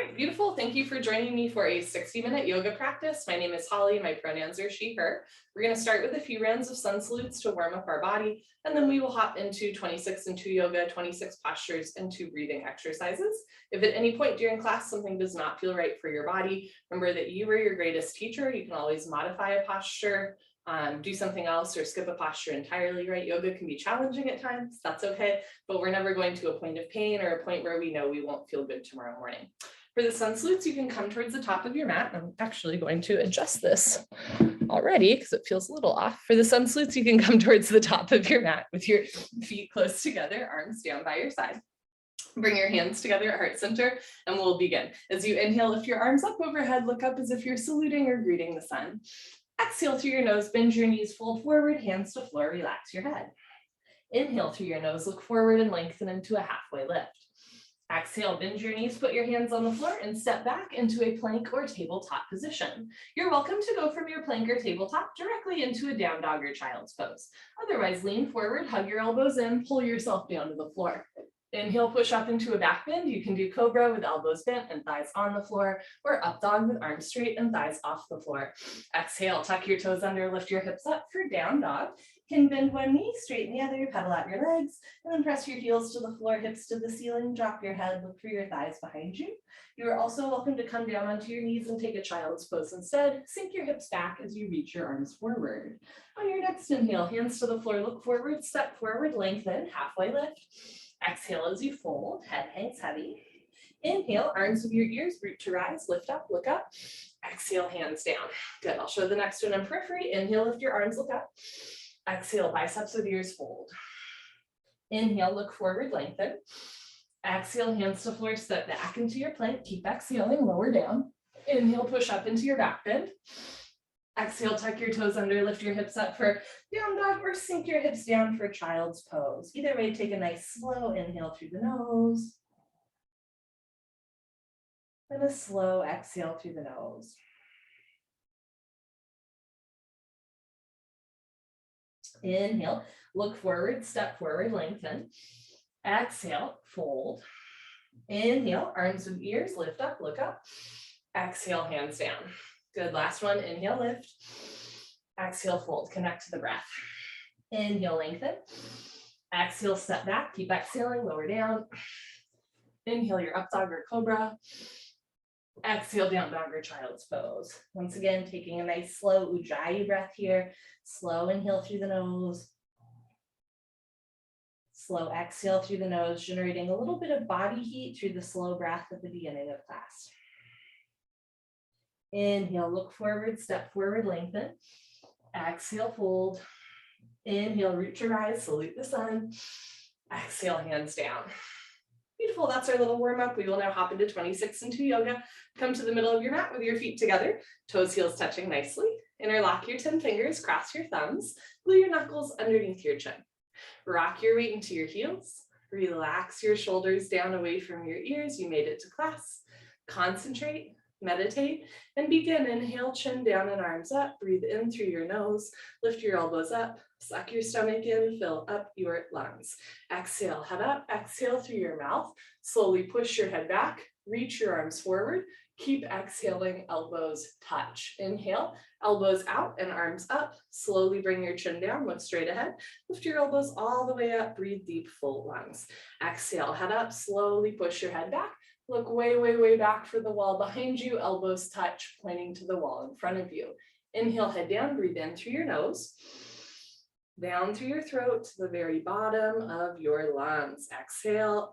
right, beautiful. Thank you for joining me for a 60-minute yoga practice. My name is Holly. My pronouns are she, her. We're going to start with a few rounds of sun salutes to warm up our body, and then we will hop into 26 and 2 yoga, 26 postures, and 2 breathing exercises. If at any point during class something does not feel right for your body, remember that you are your greatest teacher. You can always modify a posture, do something else, or skip a posture entirely, right? Yoga can be challenging at times. That's okay, but we're never going to a point of pain or a point where we know we won't feel good tomorrow morning. For the sun salutes, you can come towards the top of your mat. I'm actually going to adjust this already because it feels a little off. For the sun salutes, you can come towards the top of your mat with your feet close together, arms down by your side. Bring your hands together at heart center and we'll begin. As you inhale, lift your arms up overhead, look up as if you're saluting or greeting the sun. Exhale through your nose, bend your knees, fold forward, hands to floor, relax your head. Inhale through your nose, look forward and lengthen into a halfway lift. Exhale, bend your knees, put your hands on the floor and step back into a plank or tabletop position. You're welcome to go from your plank or tabletop directly into a down dog or child's pose. Otherwise, lean forward, hug your elbows in, pull yourself down to the floor. Inhale, push up into a back bend. You can do cobra with elbows bent and thighs on the floor, or up dog with arms straight and thighs off the floor. Exhale, tuck your toes under, lift your hips up for down dog. You can bend one knee, straighten the other, pedal out your legs, and then press your heels to the floor, hips to the ceiling, drop your head, look for your thighs behind you. You are also welcome to come down onto your knees and take a child's pose instead. Sink your hips back as you reach your arms forward. On your next inhale, hands to the floor, look forward, step forward, lengthen, halfway lift. Exhale as you fold, head hangs heavy. Inhale, arms with your ears, root to rise, lift up, look up. Exhale, hands down. Good, I'll show the next one in periphery. Inhale, lift your arms, look up. Exhale, biceps with ears, fold. Inhale, look forward, lengthen. Exhale, hands to floor, step back into your plank. Keep exhaling, lower down. Inhale, push up into your back bend. Exhale, tuck your toes under, lift your hips up for down dog or sink your hips down for child's pose. Either way, take a nice slow inhale through the nose. And a slow exhale through the nose. Inhale, look forward, step forward, lengthen. Exhale, fold. Inhale, arms with ears, lift up, look up. Exhale, hands down. Good, last one, inhale, lift. Exhale, fold, connect to the breath. Inhale, lengthen. Exhale, step back, keep exhaling, lower down. Inhale, your up dog or cobra. Exhale, down dog or child's pose. Once again, taking a nice slow ujjayi breath here. Slow inhale through the nose. Slow exhale through the nose, generating a little bit of body heat through the slow breath at the beginning of class. Inhale, look forward, step forward, lengthen. Exhale, fold. Inhale, root to rise, salute the sun. Exhale, hands down. Beautiful, that's our little warm up. We will now hop into 26 and 2 yoga. Come to the middle of your mat with your feet together, toes, heels touching nicely. Interlock your 10 fingers, cross your thumbs, glue your knuckles underneath your chin. Rock your weight into your heels. Relax your shoulders down away from your ears. You made it to class. Concentrate, meditate, and begin. Inhale, chin down and arms up. Breathe in through your nose. Lift your elbows up. Suck your stomach in. Fill up your lungs. Exhale, head up. Exhale through your mouth. Slowly push your head back. Reach your arms forward. Keep exhaling, elbows touch. Inhale, elbows out and arms up. Slowly bring your chin down, look straight ahead. Lift your elbows all the way up, breathe deep, full lungs. Exhale, head up, slowly push your head back. Look way, way, way back for the wall behind you, elbows touch, pointing to the wall in front of you. Inhale, head down, breathe in through your nose. Down through your throat to the very bottom of your lungs. Exhale.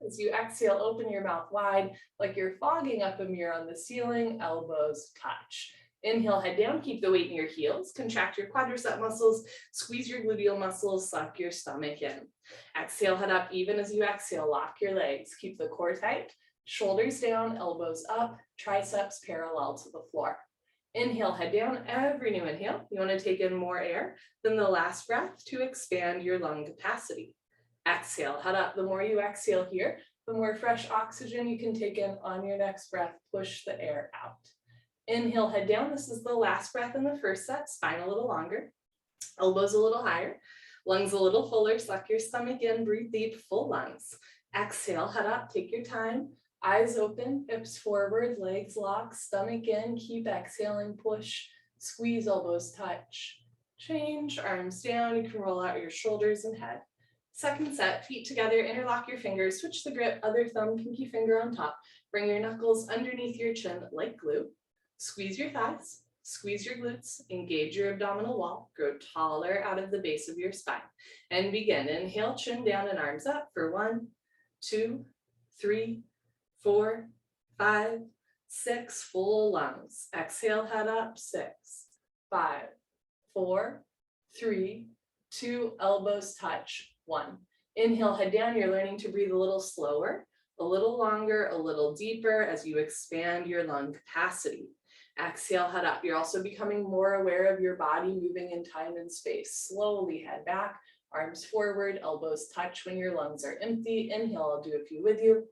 As you exhale, open your mouth wide like you're fogging up a mirror on the ceiling, elbows touch. Inhale, head down, keep the weight in your heels, contract your quadricep muscles, squeeze your gluteal muscles, suck your stomach in. Exhale, head up, even as you exhale, lock your legs, keep the core tight, shoulders down, elbows up, triceps parallel to the floor. Inhale, head down, every new inhale, you want to take in more air than the last breath to expand your lung capacity. Exhale, head up. The more you exhale here, the more fresh oxygen you can take in on your next breath. Push the air out. Inhale, head down. This is the last breath in the first set. Spine a little longer, elbows a little higher, lungs a little fuller. Suck your stomach in, breathe deep, full lungs. Exhale, head up, take your time. Eyes open, hips forward, legs locked, stomach in, keep exhaling, push, squeeze, elbows touch. Change, arms down, you can roll out your shoulders and head. Second set, feet together, interlock your fingers, switch the grip, other thumb, pinky finger on top. Bring your knuckles underneath your chin like glue. Squeeze your thighs, squeeze your glutes, engage your abdominal wall, grow taller out of the base of your spine. And begin, inhale, chin down and arms up for 1, 2, 3, 4, 5, 6, full lungs. Exhale, head up, 6, 5, 4, 3, 2, elbows touch, 1. Inhale, head down. You're learning to breathe a little slower, a little longer, a little deeper as you expand your lung capacity. Exhale, head up. You're also becoming more aware of your body moving in time and space. Slowly head back, arms forward, elbows touch when your lungs are empty. Inhale, I'll do a few with you.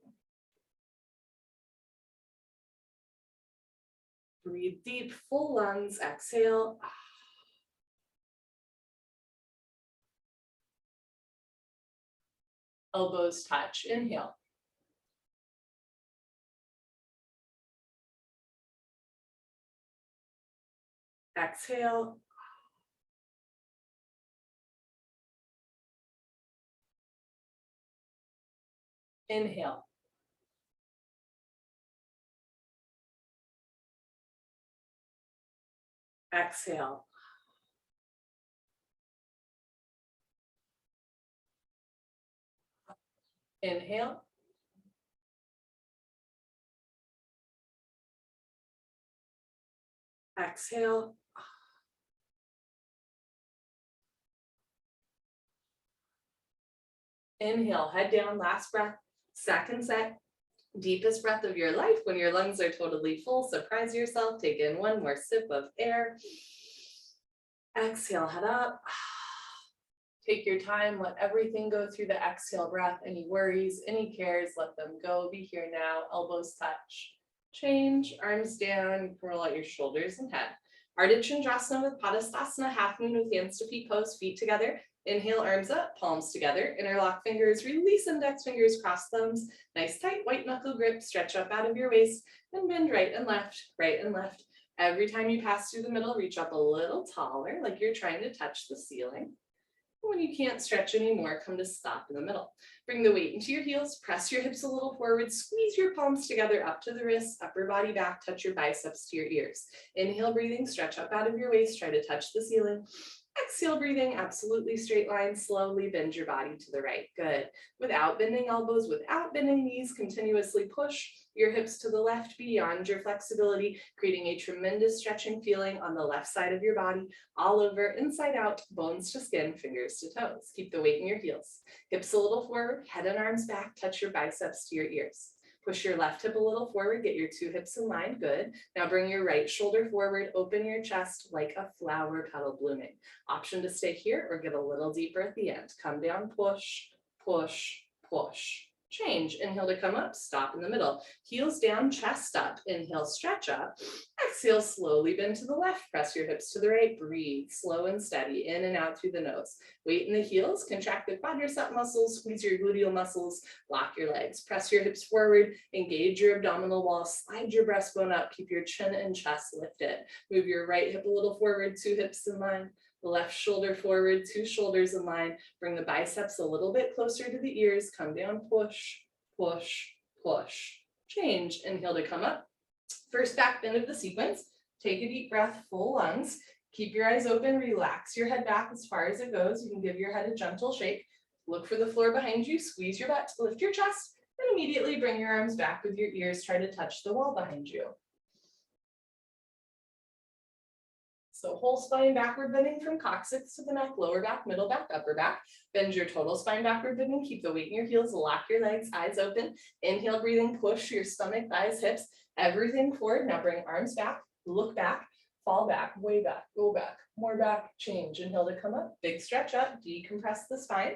Breathe deep, full lungs, exhale. Elbows touch, inhale. Exhale. Inhale. Exhale. Inhale. Exhale. Inhale, head down, last breath. Second set, deepest breath of your life. When your lungs are totally full, surprise yourself. Take in one more sip of air. Exhale, head up. Take your time, let everything go through the exhale breath. Any worries, any cares, let them go. Be here now, elbows touch. Change, arms down, roll out your shoulders and head. Ardha Chandrasana with Padasana, half moon with hands to feet pose, feet together. Inhale, arms up, palms together, interlock fingers, release index fingers, cross thumbs. Nice tight white knuckle grip, stretch up out of your waist, and bend right and left, right and left. Every time you pass through the middle, reach up a little taller, like you're trying to touch the ceiling. When you can't stretch anymore, come to stop in the middle. Bring the weight into your heels, press your hips a little forward, squeeze your palms together up to the wrists, upper body back, touch your biceps to your ears. Inhale, breathing, stretch up out of your waist, try to touch the ceiling. Exhale, breathing, absolutely straight line, slowly bend your body to the right. Good. Without bending elbows, without bending knees, continuously push your hips to the left beyond your flexibility, creating a tremendous stretching feeling on the left side of your body, all over, inside out, bones to skin, fingers to toes. Keep the weight in your heels. Hips a little forward, head and arms back, touch your biceps to your ears. Push your left hip a little forward, get your two hips in line, good. Now bring your right shoulder forward, open your chest like a flower petal blooming. Option to stay here or get a little deeper at the end. Come down, push, push, push. Change, inhale to come up, stop in the middle. Heels down, chest up, inhale, stretch up. Exhale, slowly bend to the left, press your hips to the right, breathe, slow and steady, in and out through the nose. Weight in the heels, contract the quadricep muscles, squeeze your gluteal muscles, lock your legs, press your hips forward, engage your abdominal wall, slide your breastbone up, keep your chin and chest lifted. Move your right hip a little forward, two hips in line. Left shoulder forward, two shoulders in line. Bring the biceps a little bit closer to the ears. Come down, push, push, push. Change, inhale to come up. First back bend of the sequence. Take a deep breath, full lungs. Keep your eyes open, relax your head back as far as it goes. You can give your head a gentle shake. Look for the floor behind you, squeeze your butt to lift your chest, and immediately bring your arms back with your ears. Try to touch the wall behind you. So whole spine backward bending from coccyx to the neck, lower back, middle back, upper back. Bend your total spine backward bending. Keep the weight in your heels, lock your legs, eyes open. Inhale, breathing, push your stomach, thighs, hips, everything forward. Now bring arms back, look back, fall back, way back, go back, more back, change. Inhale to come up, big stretch up, decompress the spine.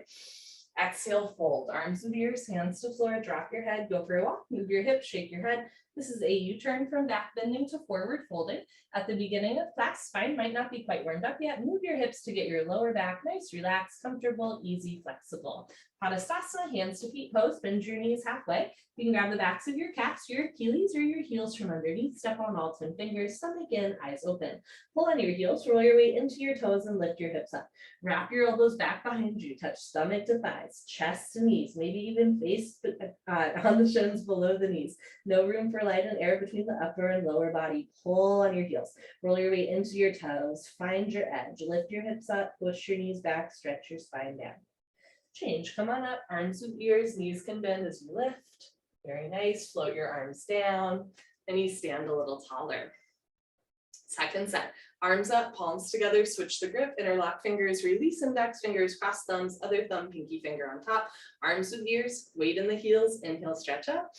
Exhale, fold, arms with ears, hands to floor, drop your head, go for a walk, move your hips, shake your head. This is a U-turn from back bending to forward folding. At the beginning of class, spine might not be quite warmed up yet. Move your hips to get your lower back nice, relaxed, comfortable, easy, flexible. Padastasana, hands to feet pose, bend your knees halfway. You can grab the backs of your calves, your Achilles, or your heels from underneath. Step on all 10 fingers, stomach in, eyes open. Pull on your heels, roll your weight into your toes and lift your hips up. Wrap your elbows back behind you, touch stomach to thighs, chest to knees, maybe even face on the shins below the knees. No room for light and air between the upper and lower body. Pull on your heels, roll your weight into your toes, find your edge, lift your hips up, push your knees back, stretch your spine down. Change, come on up, arms with ears, knees can bend as you lift. Very nice, float your arms down, and you stand a little taller. Second set, arms up, palms together, switch the grip, interlock fingers, release index fingers, cross thumbs, other thumb, pinky finger on top, arms with ears, weight in the heels, inhale, stretch up.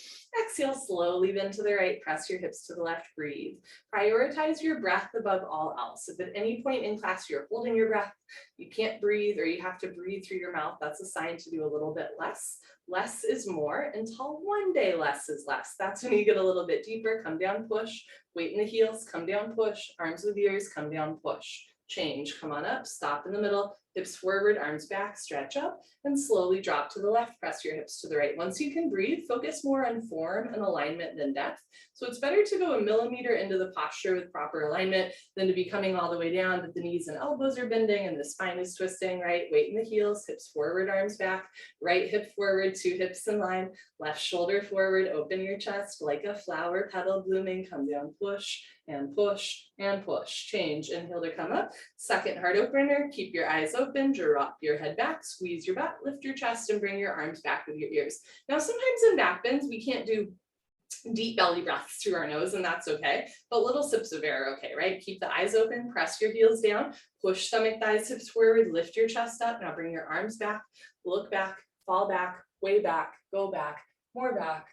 Exhale, slowly bend to the right, press your hips to the left, breathe. Prioritize your breath above all else. If at any point in class you're holding your breath, you can't breathe or you have to breathe through your mouth, that's a sign to do a little bit less. Less is more until one day less is less. That's when you get a little bit deeper, come down, push, weight in the heels, come down, push, arms with ears, come down, push. Change, come on up, stop in the middle, hips forward, arms back, stretch up, and slowly drop to the left, press your hips to the right. Once you can breathe, focus more on form and alignment than depth. So it's better to go a millimeter into the posture with proper alignment than to be coming all the way down, but the knees and elbows are bending and the spine is twisting, right? Weight in the heels, hips forward, arms back, right hip forward, two hips in line, left shoulder forward, open your chest like a flower petal blooming, come down, push, and push, and push. Change, inhale to come up. Second heart opener, keep your eyes open, drop your head back, squeeze your butt, lift your chest, and bring your arms back with your ears. Now, sometimes in back bends, we can't do deep belly breaths through our nose, and that's okay, but little sips of air are okay, right? Keep the eyes open, press your heels down, push stomach, thighs, hips forward, lift your chest up. Now bring your arms back, look back, fall back, way back, go back, more back.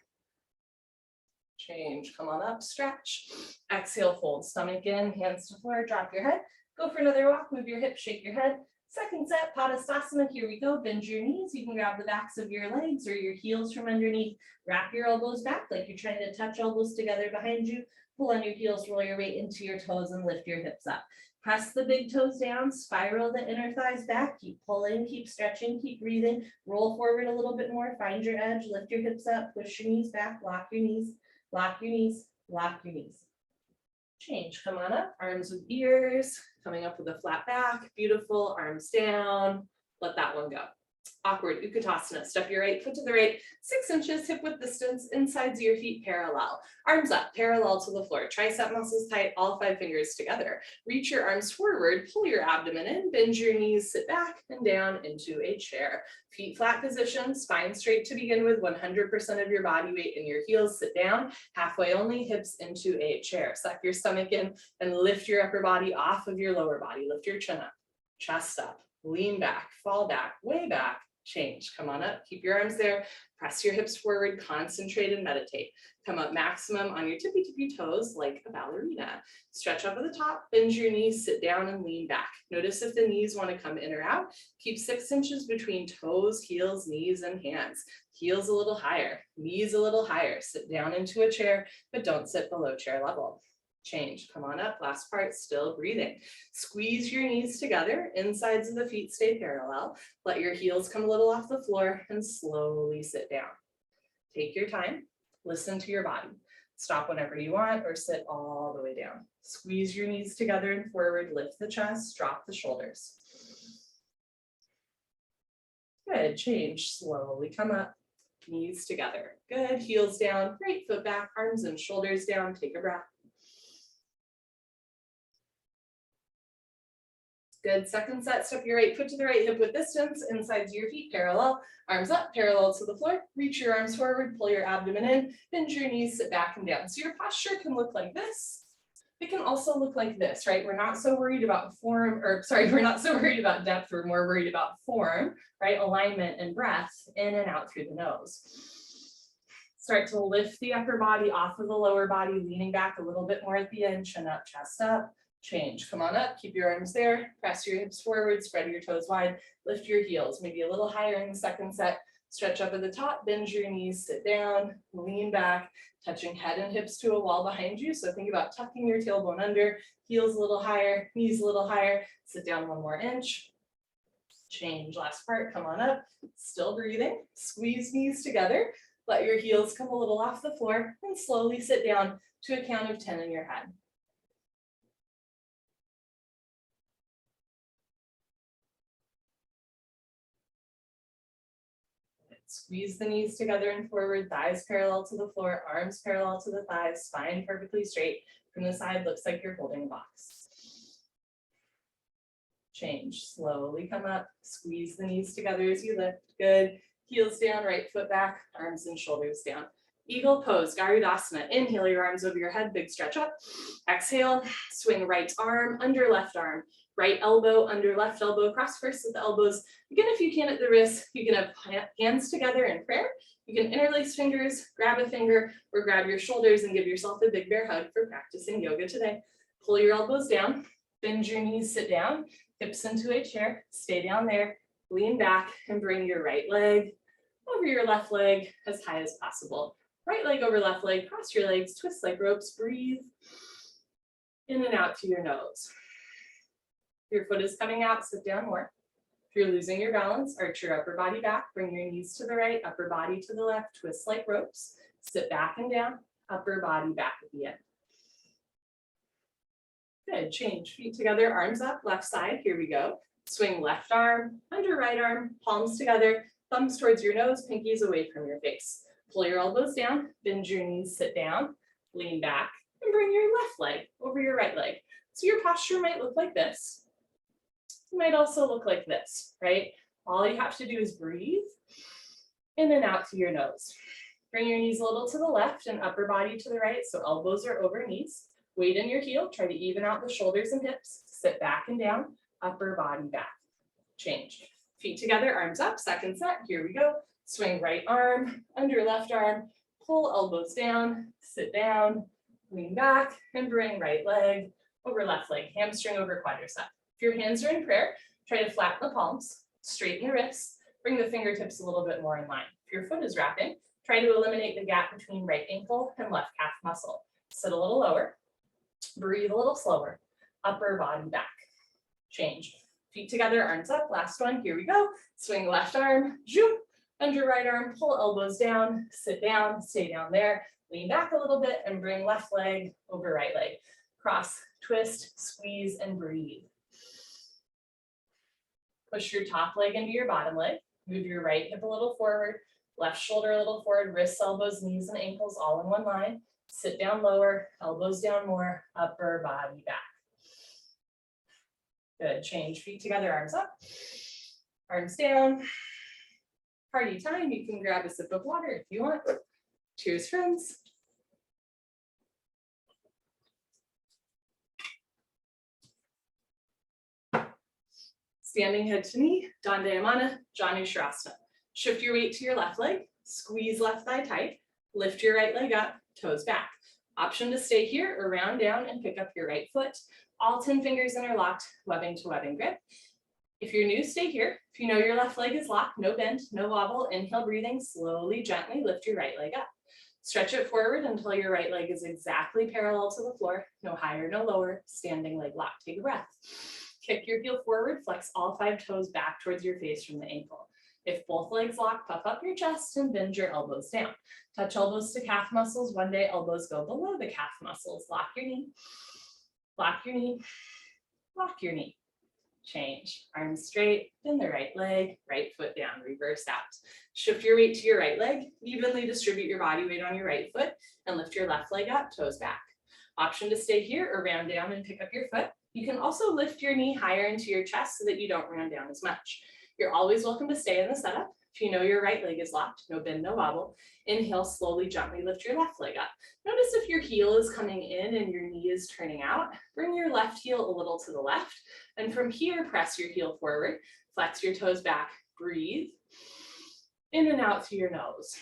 Change, come on up, stretch. Exhale, fold stomach in, hands to floor, drop your head. Go for another walk, move your hips, shake your head. Second set, Padastasana, here we go. Bend your knees. You can grab the backs of your legs or your heels from underneath. Wrap your elbows back like you're trying to touch elbows together behind you. Pull on your heels, roll your weight into your toes and lift your hips up. Press the big toes down, spiral the inner thighs back. Keep pulling, keep stretching, keep breathing. Roll forward a little bit more, find your edge, lift your hips up, push your knees back, lock your knees, lock your knees, lock your knees. Change, come on up, arms with ears, coming up with a flat back, beautiful, arms down, let that one go. Awkward Utkatasana, step your right foot to the right, 6 inches hip width distance, insides of your feet parallel. Arms up, parallel to the floor, tricep muscles tight, all 5 fingers together. Reach your arms forward, pull your abdomen in, bend your knees, sit back and down into a chair. Feet flat position, spine straight to begin with, 100% of your body weight in your heels, sit down, halfway only, hips into a chair. Suck your stomach in and lift your upper body off of your lower body. Lift your chin up, chest up, lean back, fall back, way back. Change, come on up, keep your arms there, press your hips forward, concentrate and meditate. Come up maximum on your tippy toes like a ballerina. Stretch up at the top, bend your knees, sit down and lean back. Notice if the knees want to come in or out. Keep 6 inches between toes, heels, knees, and hands. Heels a little higher, knees a little higher. Sit down into a chair, but don't sit below chair level. Change, come on up, last part, still breathing. Squeeze your knees together, insides of the feet stay parallel. Let your heels come a little off the floor and slowly sit down. Take your time, listen to your body. Stop whenever you want or sit all the way down. Squeeze your knees together and forward, lift the chest, drop the shoulders. Good, change, slowly come up, knees together. Good, heels down, right foot back, arms and shoulders down, take a breath. Good, second set, step your right foot to the right hip width distance, insides your feet parallel, arms up, parallel to the floor, reach your arms forward, pull your abdomen in, bend your knees, sit back and down. So your posture can look like this. It can also look like this, right? We're not so worried about we're not so worried about depth, we're more worried about form, right? Alignment and breath in and out through the nose. Start to lift the upper body off of the lower body, leaning back a little bit more at the end, chin up, chest up. Change, come on up, keep your arms there, press your hips forward, spread your toes wide, lift your heels, maybe a little higher in the second set, stretch up at the top, bend your knees, sit down, lean back, touching head and hips to a wall behind you. So think about tucking your tailbone under, heels a little higher, knees a little higher, sit down 1 more inch. Change, last part, come on up, still breathing, squeeze knees together, let your heels come a little off the floor, and slowly sit down to a count of 10 in your head. Squeeze the knees together and forward, thighs parallel to the floor, arms parallel to the thighs, spine perfectly straight. From the side, looks like you're holding a box. Change, slowly come up, squeeze the knees together as you lift, good. Heels down, right foot back, arms and shoulders down. Eagle pose, Garudasana. Inhale your arms over your head, big stretch up. Exhale, swing right arm under left arm. Right elbow under left elbow, cross first with the elbows. Again, if you can at the wrist, you can have hands together in prayer. You can interlace fingers, grab a finger, or grab your shoulders and give yourself a big bear hug for practicing yoga today. Pull your elbows down, bend your knees, sit down, hips into a chair, stay down there, lean back and bring your right leg over your left leg as high as possible. Right leg over left leg, cross your legs, twist like ropes, breathe in and out through your nose. If your foot is coming out, sit down more. If you're losing your balance, arch your upper body back, bring your knees to the right, upper body to the left, twist like ropes, sit back and down, upper body back at the end. Good, change, feet together, arms up, left side, here we go. Swing left arm, under right arm, palms together, thumbs towards your nose, pinkies away from your face. Pull your elbows down, bend your knees, sit down, lean back, and bring your left leg over your right leg. So your posture might look like this. It might also look like this, right? All you have to do is breathe in and out through your nose. Bring your knees a little to the left and upper body to the right, so elbows are over knees. Weight in your heel, try to even out the shoulders and hips. Sit back and down, upper body back. Change. Feet together, arms up, second set, here we go. Swing right arm, under left arm, pull elbows down, sit down, lean back, and bring right leg over left leg, hamstring over quadricep. If your hands are in prayer, try to flatten the palms, straighten the wrists, bring the fingertips a little bit more in line. If your foot is wrapping, try to eliminate the gap between right ankle and left calf muscle. Sit a little lower, breathe a little slower, upper body back. Change. Feet together, arms up, last one, here we go. Swing left arm, zoom, under right arm, pull elbows down, sit down, stay down there, lean back a little bit and bring left leg over right leg. Cross, twist, squeeze, and breathe. Push your top leg into your bottom leg. Move your right hip a little forward, left shoulder a little forward, wrists, elbows, knees, and ankles all in one line. Sit down lower, elbows down more, upper body back. Good, change, feet together, arms up, arms down. Party time, you can grab a sip of water if you want. Cheers, friends. Standing head to knee, Dandayamana, Janu Shirasana. Shift your weight to your left leg, squeeze left thigh tight, lift your right leg up, toes back. Option to stay here or round down and pick up your right foot. All 10 fingers interlocked, webbing to webbing grip. If you're new, stay here. If you know your left leg is locked, no bend, no wobble, inhale, breathing, slowly, gently lift your right leg up. Stretch it forward until your right leg is exactly parallel to the floor, no higher, no lower, standing leg lock. Take a breath. Kick your heel forward, flex all 5 toes back towards your face from the ankle. If both legs lock, puff up your chest and bend your elbows down. Touch elbows to calf muscles. One day elbows go below the calf muscles. Lock your knee, lock your knee, lock your knee. Change, arms straight, bend the right leg, right foot down, reverse out. Shift your weight to your right leg, evenly distribute your body weight on your right foot and lift your left leg up, toes back. Option to stay here or round down and pick up your foot. You can also lift your knee higher into your chest so that you don't round down as much. You're always welcome to stay in the setup. If you know your right leg is locked, no bend, no wobble. Inhale, slowly, gently lift your left leg up. Notice if your heel is coming in and your knee is turning out, bring your left heel a little to the left. And from here, press your heel forward, flex your toes back, breathe in and out through your nose.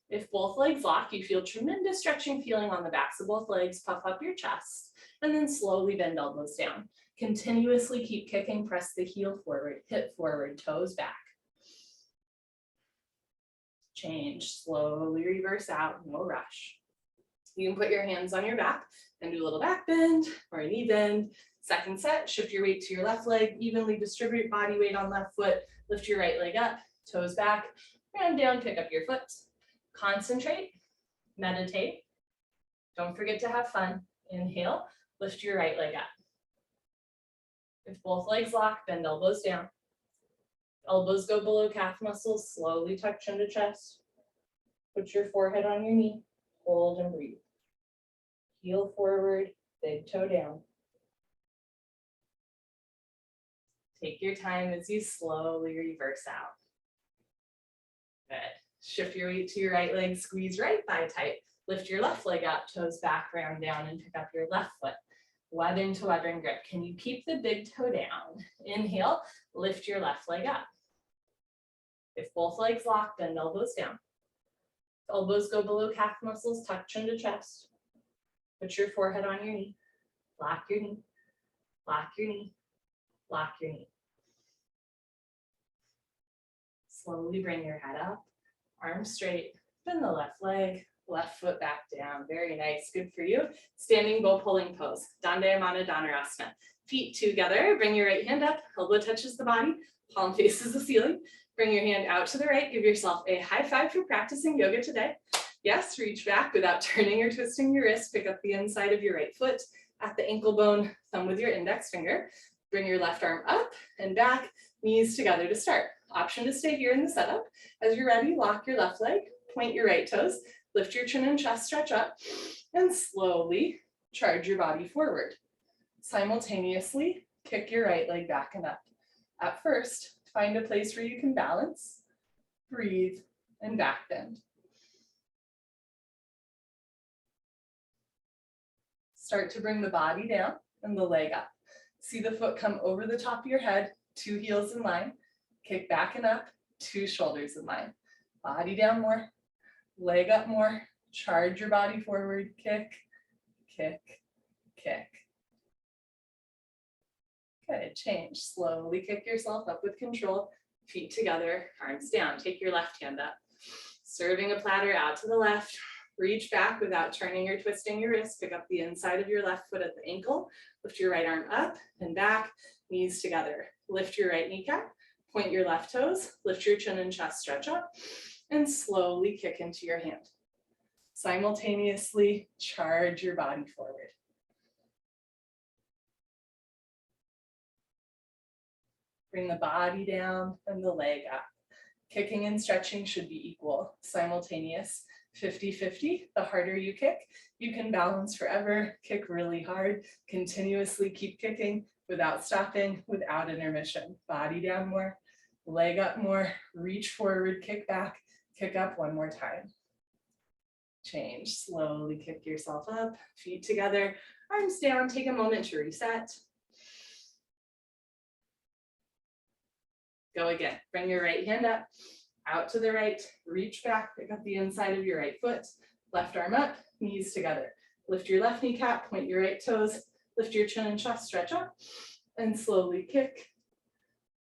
If both legs lock, you feel tremendous stretching feeling on the backs of both legs, puff up your chest, and then slowly bend elbows down. Continuously keep kicking, press the heel forward, hip forward, toes back. Change, slowly reverse out, no rush. You can put your hands on your back and do a little back bend or a knee bend. Second set, shift your weight to your left leg, evenly distribute body weight on left foot, Lift your right leg up, toes back, round down, pick up your foot. Concentrate, meditate. Don't forget to have fun. Inhale, lift your right leg up. If both legs lock, bend elbows down. Elbows go below calf muscles, slowly tuck chin to chest. Put your forehead on your knee, hold and breathe. Heel forward, big toe down. Take your time as you slowly reverse out. Good. Shift your weight to your right leg, squeeze right thigh tight. Lift your left leg up, toes back, round down, and pick up your left foot. Webbing to webbing grip. Can you keep the big toe down? Inhale, lift your left leg up. If both legs lock, bend elbows down. Elbows go below calf muscles, tuck chin to chest. Put your forehead on your knee. Lock your knee. Lock your knee. Lock your knee. Slowly bring your head up, arms straight, bend the left leg, left foot back down. Very nice, good for you. Standing bow pulling pose, Dandayamana Dhanurasana. Feet together, bring your right hand up, elbow touches the body, palm faces the ceiling. Bring your hand out to the right, give yourself a high five for practicing yoga today. Yes, reach back without turning or twisting your wrist, pick up the inside of your right foot at the ankle bone, thumb with your index finger. Bring your left arm up and back, knees together to start. Option to stay here in the setup. As you're ready, lock your left leg, point your right toes, lift your chin and chest, stretch up, and slowly charge your body forward. Simultaneously, kick your right leg back and up. At first, find a place where you can balance, breathe, and back bend. Start to bring the body down and the leg up. See the foot come over the top of your head, 2 heels in line. Kick back and up, 2 shoulders in line. Body down more, leg up more, charge your body forward, kick, kick, kick. Good, change. Slowly kick yourself up with control, feet together, arms down. Take your left hand up. Serving a platter out to the left. Reach back without turning or twisting your wrist. Pick up the inside of your left foot at the ankle. Lift your right arm up and back, knees together. Lift your right kneecap. Point your left toes, lift your chin and chest, stretch up, and slowly kick into your hand. Simultaneously charge your body forward. Bring the body down and the leg up. Kicking and stretching should be equal, simultaneous, 50-50. The harder you kick, you can balance forever, kick really hard, continuously keep kicking without stopping, without intermission. Body down more, leg up more, reach forward, kick back, kick up one more time. Change, slowly kick yourself up, feet together, arms down, take a moment to reset. Go again, bring your right hand up, out to the right, reach back, pick up the inside of your right foot, left arm up, knees together. Lift your left kneecap, point your right toes, lift your chin and chest, stretch up, and slowly kick,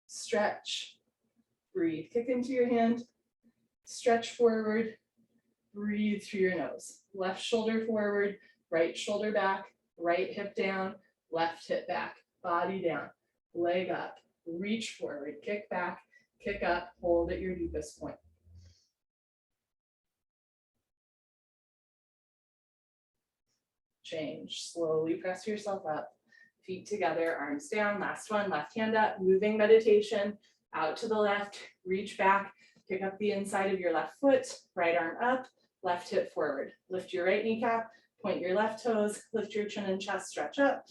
stretch, breathe. Kick into your hand, stretch forward, breathe through your nose. Left shoulder forward, right shoulder back, right hip down, left hip back, body down, leg up, reach forward, kick back, kick up, hold at your deepest point. Change, slowly press yourself up, feet together, arms down, last one, left hand up, moving meditation, out to the left, reach back, pick up the inside of your left foot, right arm up, left hip forward, lift your right kneecap, point your left toes, lift your chin and chest, stretch up,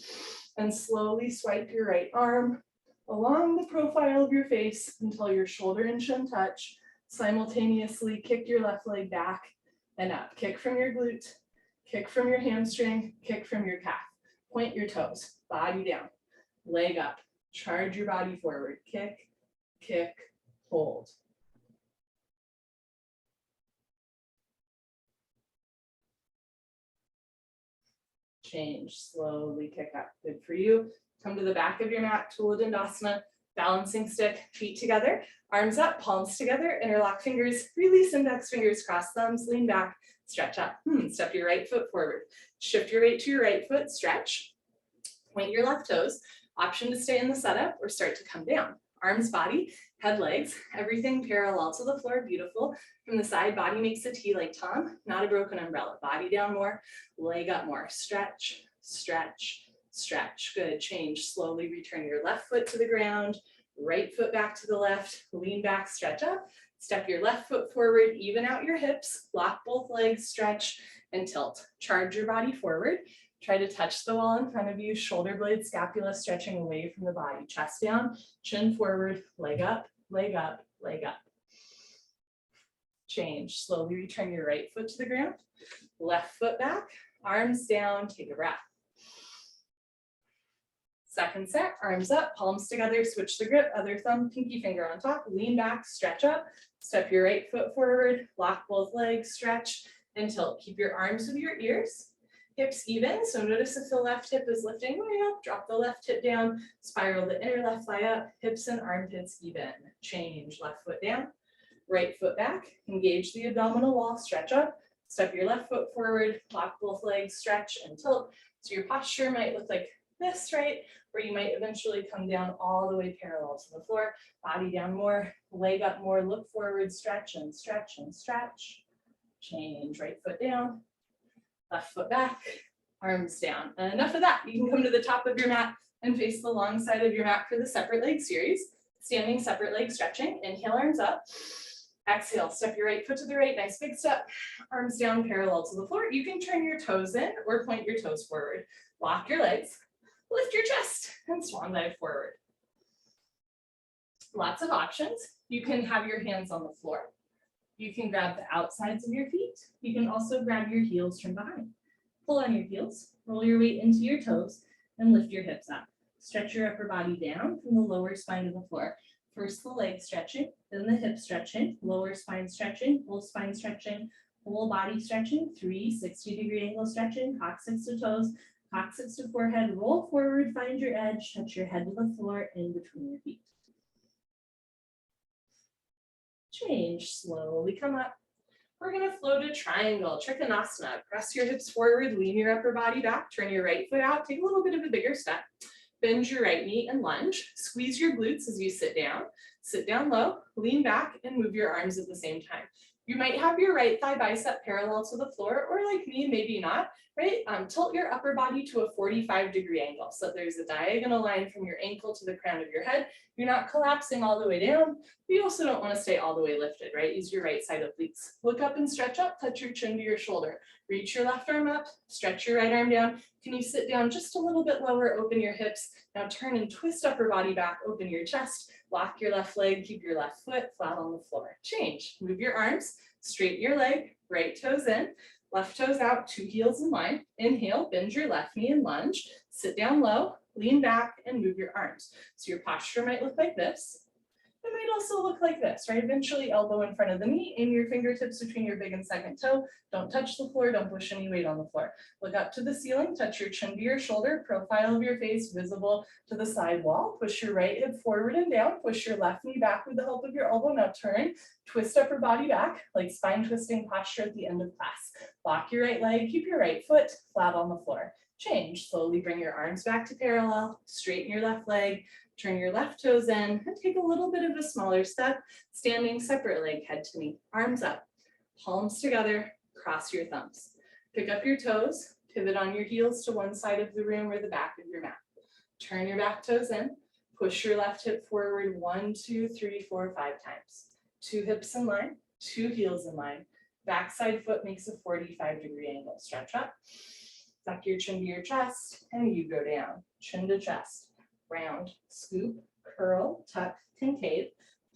and slowly swipe your right arm along the profile of your face until your shoulder and chin touch. Simultaneously kick your left leg back and up. Kick from your glute, kick from your hamstring, kick from your calf. Point your toes, body down, leg up, charge your body forward, kick, kick, hold. Change, slowly kick up. Good for you. Come to the back of your mat, Tula Dandasana, balancing stick, feet together, arms up, palms together, interlock fingers, release index fingers, cross thumbs, lean back, stretch up. Step your right foot forward. Shift your weight to your right foot, stretch. Point your left toes. Option to stay in the setup or start to come down. Arms, body, Head, legs, everything parallel to the floor, beautiful. From the side, body makes a T like Tom, not a broken umbrella. Body down more, leg up more. Stretch, stretch, stretch. Good, change. Slowly return your left foot to the ground, right foot back to the left, lean back, stretch up. Step your left foot forward, even out your hips, lock both legs, stretch, and tilt. Charge your body forward. Try to touch the wall in front of you, shoulder blade, scapula stretching away from the body. Chest down, chin forward, leg up, leg up, leg up. Change. Slowly return your right foot to the ground, left foot back, arms down, take a breath. Second set, arms up, palms together, switch the grip, other thumb, pinky finger on top, lean back, stretch up, step your right foot forward, lock both legs, stretch, and tilt. Keep your arms with your ears. Hips even, so notice if the left hip is lifting way up, drop the left hip down, spiral the inner left thigh up, hips and armpits even. Change, left foot down, right foot back, engage the abdominal wall, stretch up, step your left foot forward, lock both legs, stretch and tilt. So your posture might look like this, right? Where you might eventually come down all the way parallel to the floor, body down more, leg up more, look forward, stretch and stretch and stretch. Change, right foot down, left foot back, arms down. And enough of that. You can come to the top of your mat and face the long side of your mat for the separate leg series. Standing separate leg stretching. Inhale, arms up. Exhale, step your right foot to the right. Nice big step. Arms down parallel to the floor. You can turn your toes in or point your toes forward. Lock your legs. Lift your chest and swan dive forward. Lots of options. You can have your hands on the floor. You can grab the outsides of your feet. You can also grab your heels from behind. Pull on your heels, roll your weight into your toes, and lift your hips up. Stretch your upper body down from the lower spine to the floor. First the leg stretching, then the hip stretching, lower spine stretching, whole spine stretching, whole body stretching, 360-degree angle stretching, coccyx to toes, coccyx to forehead, roll forward, find your edge, touch your head to the floor in between your feet. Change, slowly come up. We're gonna flow to triangle, trikonasana. Press your hips forward, lean your upper body back, turn your right foot out, take a little bit of a bigger step. Bend your right knee and lunge. Squeeze your glutes as you sit down low, lean back and move your arms at the same time. You might have your right thigh bicep parallel to the floor, or like me, maybe not, right? Tilt your upper body to a 45-degree angle. So there's a diagonal line from your ankle to the crown of your head. You're not collapsing all the way down. You also don't want to stay all the way lifted, right? Use your right side obliques. Look up and stretch up, touch your chin to your shoulder. Reach your left arm up, stretch your right arm down. Can you sit down just a little bit lower, open your hips. Now turn and twist upper body back, open your chest, lock your left leg, keep your left foot flat on the floor. Change, move your arms, straighten your leg, right toes in, left toes out, two heels in line. Inhale, bend your left knee and lunge. Sit down low, lean back and move your arms. So your posture might look like this. It might also look like this, right? Eventually elbow in front of the knee, aim your fingertips between your big and second toe. Don't touch the floor, don't push any weight on the floor. Look up to the ceiling, touch your chin to your shoulder, profile of your face visible to the side wall. Push your right hip forward and down, push your left knee back with the help of your elbow. Now turn, twist upper body back, like spine twisting posture at the end of class. Lock your right leg, keep your right foot flat on the floor. Change, slowly bring your arms back to parallel, straighten your left leg, turn your left toes in, and take a little bit of a smaller step, standing separate leg, head to knee, arms up, palms together, cross your thumbs. Pick up your toes, pivot on your heels to one side of the room or the back of your mat. Turn your back toes in, push your left hip forward 1, 2, 3, 4, 5 times. Two hips in line, two heels in line. Backside foot makes a 45-degree angle. Stretch up, tuck your chin to your chest, and you go down, chin to chest. Round, scoop, curl, tuck, concave.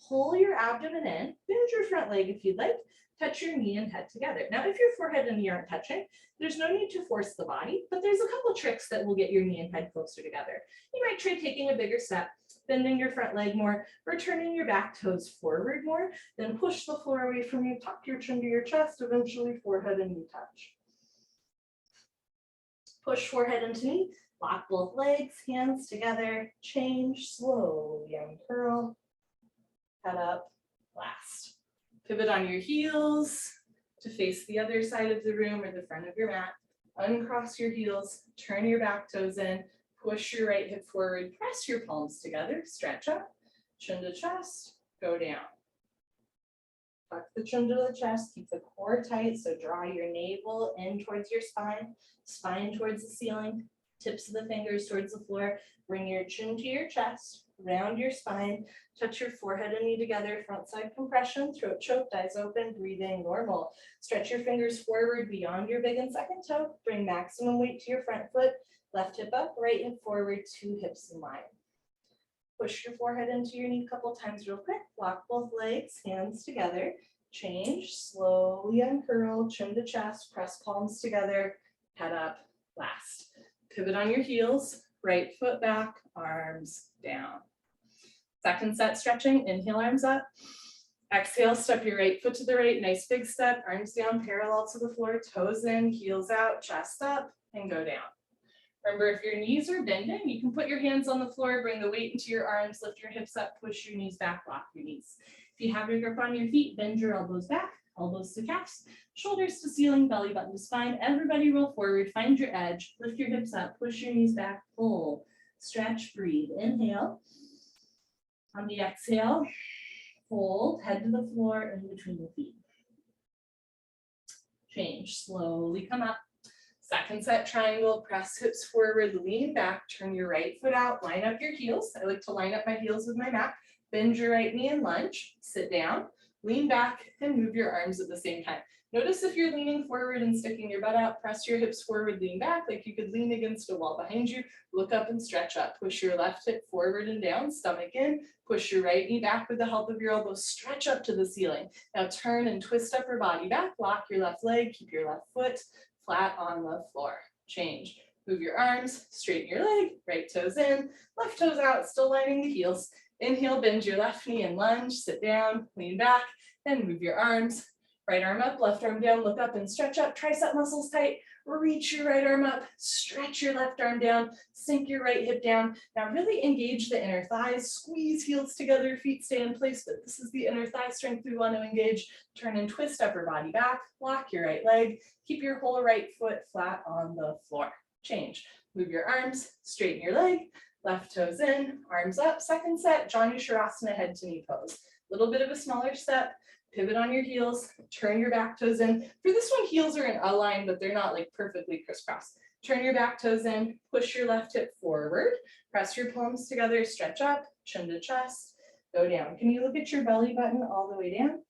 Pull your abdomen in, bend your front leg if you'd like, touch your knee and head together. Now, if your forehead and knee aren't touching, there's no need to force the body, but there's a couple tricks that will get your knee and head closer together. You might try taking a bigger step, bending your front leg more, or turning your back toes forward more, then push the floor away from you, tuck your chin to your chest, eventually forehead and knee touch. Push forehead into knee. Lock both legs, hands together, change, slowly uncurl, head up, last. Pivot on your heels to face the other side of the room or the front of your mat. Uncross your heels, turn your back toes in, push your right hip forward, press your palms together, stretch up, chin to chest, go down. Tuck the chin to the chest, keep the core tight, so draw your navel in towards your spine, spine towards the ceiling, tips of the fingers towards the floor. Bring your chin to your chest, round your spine, touch your forehead and knee together, front side compression, throat choked, eyes open, breathing normal. Stretch your fingers forward beyond your big and second toe, bring maximum weight to your front foot, left hip up, right hip forward, 2 hips in line. Push your forehead into your knee a couple times real quick, lock both legs, hands together, change, slowly uncurl, chin to chest, press palms together, head up, last. Pivot on your heels, right foot back, arms down. Second set stretching, inhale, arms up. Exhale, step your right foot to the right, nice big step, arms down, parallel to the floor, toes in, heels out, chest up, and go down. Remember, if your knees are bending, you can put your hands on the floor, bring the weight into your arms, lift your hips up, push your knees back, lock your knees. If you have your grip on your feet, bend your elbows back, elbows to calves, shoulders to ceiling, belly button to spine. Everybody roll forward, find your edge, lift your hips up, push your knees back, pull, stretch, breathe. Inhale. On the exhale, fold, head to the floor, in between the feet. Change, slowly come up. Second set triangle, press hips forward, lean back, turn your right foot out, line up your heels. I like to line up my heels with my mat. Bend your right knee and lunge, sit down, lean back, and move your arms at the same time. Notice if you're leaning forward and sticking your butt out, press your hips forward, lean back, like you could lean against a wall behind you. Look up and stretch up. Push your left hip forward and down, stomach in. Push your right knee back with the help of your elbows. Stretch up to the ceiling. Now turn and twist upper body back. Lock your left leg, keep your left foot flat on the floor. Change. Move your arms, straighten your leg, right toes in, left toes out, still lining the heels. Inhale, bend your left knee and lunge, sit down, lean back, and move your arms. Right arm up, left arm down, look up and stretch up, tricep muscles tight. Reach your right arm up, stretch your left arm down, sink your right hip down. Now really engage the inner thighs, squeeze heels together, feet stay in place, but this is the inner thigh strength we want to engage. Turn and twist upper body back, lock your right leg, keep your whole right foot flat on the floor. Change. Move your arms, straighten your leg, left toes in, arms up. Second set, Janu Shavasana, head to knee pose. A little bit of a smaller step. Pivot on your heels, turn your back toes in. For this one, heels are in a line, but they're not like perfectly crisscross. Turn your back toes in, push your left hip forward, press your palms together, stretch up, chin to chest, go down. Can you look at your belly button all the way down?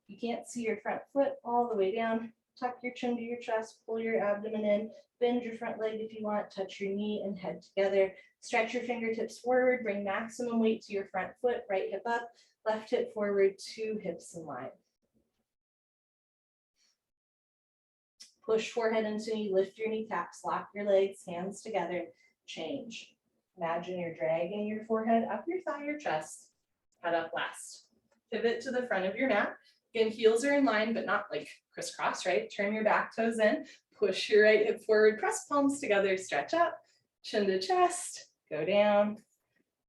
You can't see your front foot all the way down. Tuck your chin to your chest, pull your abdomen in, bend your front leg if you want, touch your knee and head together. Stretch your fingertips forward, bring maximum weight to your front foot, right hip up, left hip forward, 2 hips in line. Push forehead into knee, lift your kneecaps, lock your legs, hands together, change. Imagine you're dragging your forehead up your thigh or chest, head up last. Pivot to the front of your mat. Again, heels are in line, but not like crisscross, right? Turn your back toes in, push your right hip forward, press palms together, stretch up, chin to chest, go down,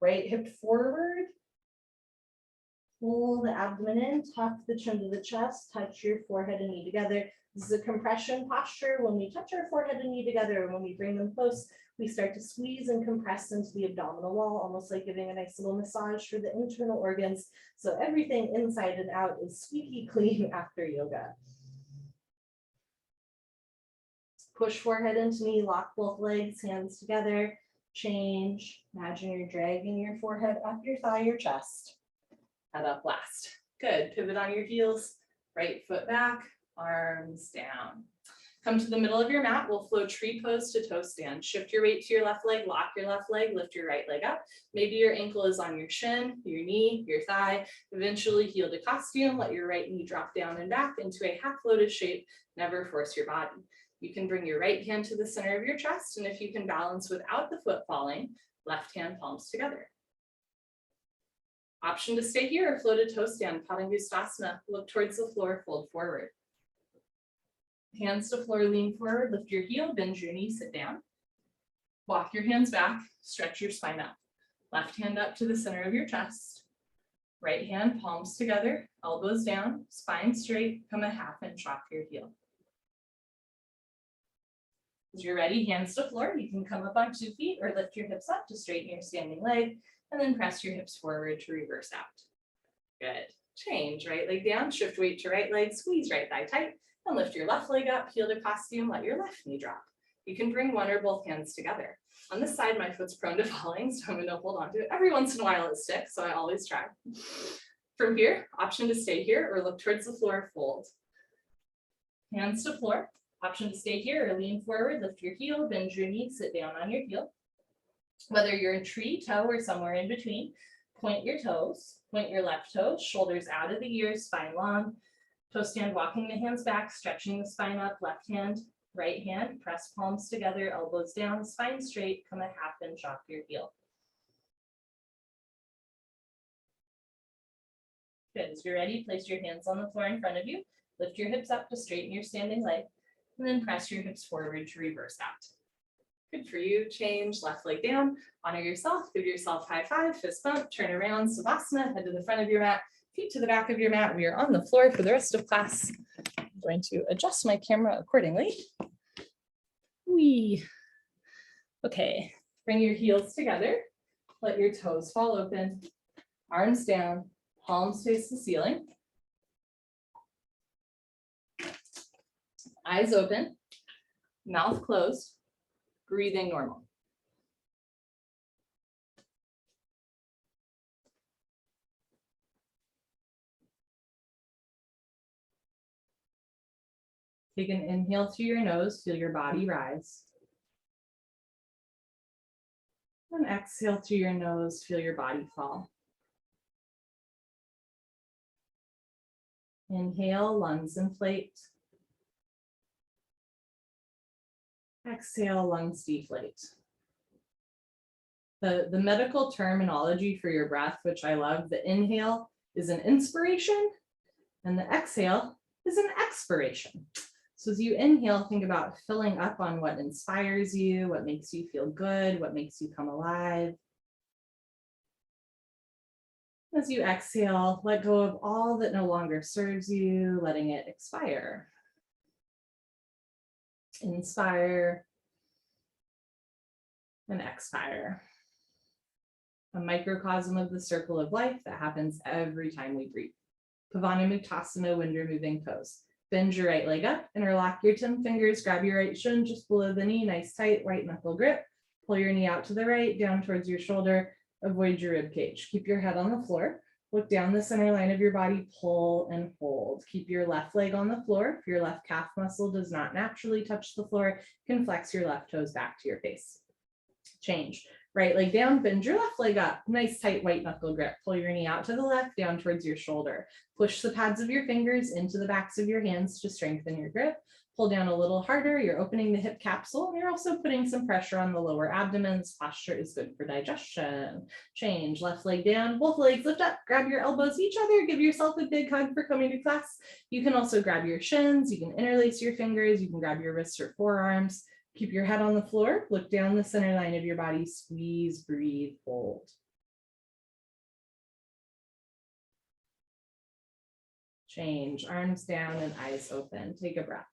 right hip forward, pull the abdomen in, tuck the chin to the chest, touch your forehead and knee together. This is a compression posture. When we touch our forehead and knee together, when we bring them close, we start to squeeze and compress into the abdominal wall, almost like giving a nice little massage for the internal organs. So everything inside and out is squeaky clean after yoga. Push forehead into knee, lock both legs, hands together, change. Imagine you're dragging your forehead up your thigh or chest. Head up last. Good. Pivot on your heels, right foot back, arms down. Come to the middle of your mat. We'll flow tree pose to toe stand. Shift your weight to your left leg, lock your left leg, lift your right leg up. Maybe your ankle is on your shin, your knee, your thigh. Eventually heel to costume. Let your right knee drop down and back into a half lotus shape. Never force your body. You can bring your right hand to the center of your chest, and if you can balance without the foot falling, left hand palms together. Option to stay here or flow to toe stand, Padangustasana. Look towards the floor, fold forward. Hands to floor, lean forward, lift your heel, bend your knee, sit down. Walk your hands back, stretch your spine up. Left hand up to the center of your chest. Right hand, palms together, elbows down, spine straight, come a half inch off your heel. As you're ready, hands to floor, you can come up on 2 feet or lift your hips up to straighten your standing leg, and then press your hips forward to reverse out. Good. Change, right leg down, shift weight to right leg, squeeze right thigh tight, and lift your left leg up, heel to costume, let your left knee drop. You can bring one or both hands together. On this side, my foot's prone to falling, so I'm going to hold on to it. Every once in a while it sticks, so I always try. From here, option to stay here or look towards the floor, fold. Hands to floor, option to stay here or lean forward, lift your heel, bend your knee, sit down on your heel. Whether you're in tree, toe, or somewhere in between, point your toes, point your left toes, shoulders out of the ears, spine long. Toe stand, walking the hands back, stretching the spine up, left hand, right hand, press palms together, elbows down, spine straight, come a half inch off your heel. Good, as you're ready, place your hands on the floor in front of you, lift your hips up to straighten your standing leg, and then press your hips forward to reverse out. Good for you, change, left leg down, honor yourself, give yourself high five, fist bump, turn around, Savasana, head to the front of your mat, feet to the back of your mat. We are on the floor for the rest of class. I'm going to adjust my camera accordingly. Okay, bring your heels together, let your toes fall open, arms down, palms face the ceiling. Eyes open, mouth closed, breathing normal. Take an inhale through your nose, feel your body rise. And exhale through your nose, feel your body fall. Inhale, lungs inflate. Exhale, lungs deflate. The medical terminology for your breath, which I love, the inhale is an inspiration and the exhale is an expiration. So as you inhale, think about filling up on what inspires you, what makes you feel good, what makes you come alive. As you exhale, let go of all that no longer serves you, letting it expire. Inspire and expire. A microcosm of the circle of life that happens every time we breathe. Pavanamuktasana, wind removing pose. Bend your right leg up, interlock your 10 fingers, grab your right shin just below the knee, nice tight white knuckle grip. Pull your knee out to the right, down towards your shoulder, avoid your rib cage. Keep your head on the floor, look down the center line of your body, pull and hold. Keep your left leg on the floor. If your left calf muscle does not naturally touch the floor, you can flex your left toes back to your face. Change. Right leg down, bend your left leg up. Nice tight white knuckle grip. Pull your knee out to the left, down towards your shoulder. Push the pads of your fingers into the backs of your hands to strengthen your grip. Pull down a little harder. You're opening the hip capsule and you're also putting some pressure on the lower abdomen. This posture is good for digestion. Change. Left leg down, both legs lift up. Grab your elbows each other. Give yourself a big hug for coming to class. You can also grab your shins. You can interlace your fingers. You can grab your wrists or forearms. Keep your head on the floor, look down the center line of your body, squeeze, breathe, hold. Change, arms down and eyes open. Take a breath.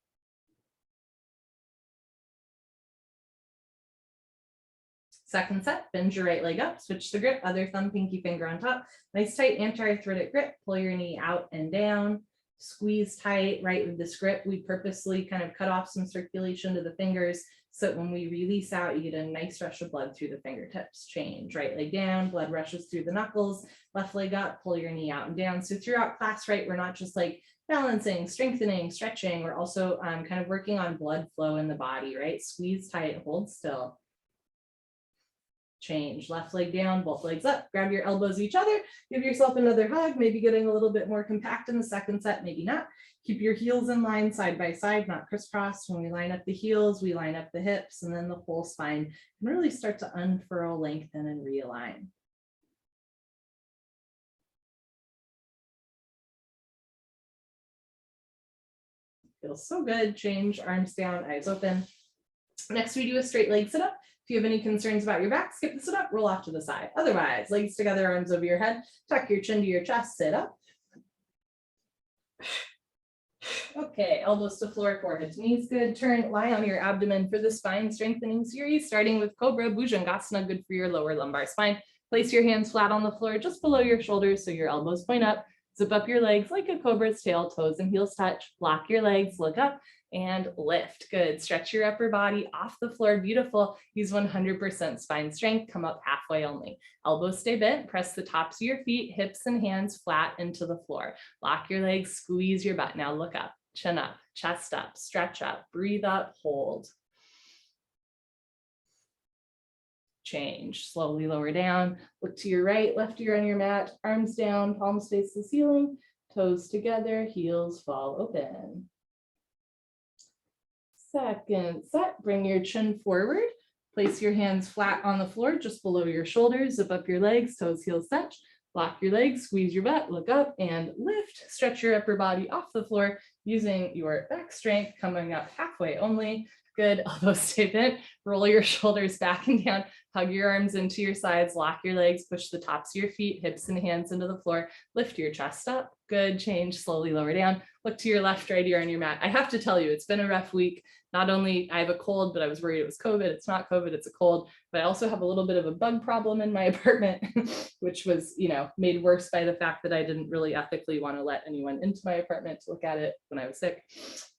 Second set, bend your right leg up, switch the grip, other thumb, pinky finger on top. Nice tight anti-arthritic grip, pull your knee out and down. Squeeze tight, right with this grip. We purposely kind of cut off some circulation to the fingers so that when we release out, you get a nice rush of blood through the fingertips. Change, right leg down, blood rushes through the knuckles, left leg up, pull your knee out and down. So throughout class, right, we're not just like balancing, strengthening, stretching. We're also kind of working on blood flow in the body, right? Squeeze tight, hold still. Change, left leg down, both legs up, grab your elbows each other, give yourself another hug, maybe getting a little bit more compact in the second set, maybe not. Keep your heels in line side by side, not crisscross. When we line up the heels, we line up the hips and then the whole spine can really start to unfurl, lengthen, and realign. Feels so good. Change, arms down, eyes open. Next, we do a straight leg sit up. If you have any concerns about your back, skip the sit up, roll off to the side. Otherwise, legs together, arms over your head, tuck your chin to your chest, sit up. Okay, elbows to floor, forehead to knees, good. Turn, lie on your abdomen for the spine strengthening series, starting with Cobra Bhujangasana, good for your lower lumbar spine. Place your hands flat on the floor just below your shoulders so your elbows point up. Zip up your legs like a cobra's tail, toes and heels touch, lock your legs, look up and lift. Good. Stretch your upper body off the floor. Beautiful. Use 100% spine strength. Come up halfway only. Elbows stay bent. Press the tops of your feet, hips and hands flat into the floor. Lock your legs, squeeze your butt. Now look up, chin up, chest up, stretch up, breathe up, hold. Change. Slowly lower down. Look to your right, left ear on your mat, arms down, palms face the ceiling, toes together, heels fall open. Second set, bring your chin forward. Place your hands flat on the floor, just below your shoulders. Zip up your legs, toes, heels touch. Lock your legs, squeeze your butt, look up and lift. Stretch your upper body off the floor using your back strength, coming up halfway only. Good. Elbows stay bent. Roll your shoulders back and down. Hug your arms into your sides. Lock your legs. Push the tops of your feet, hips and hands into the floor. Lift your chest up. Good. Change. Slowly lower down. Look to your left, right ear on your mat. I have to tell you, it's been a rough week. Not only I have a cold, but I was worried it was COVID. It's not COVID, it's a cold. But I also have a little bit of a bug problem in my apartment, which was, made worse by the fact that I didn't really ethically want to let anyone into my apartment to look at it when I was sick.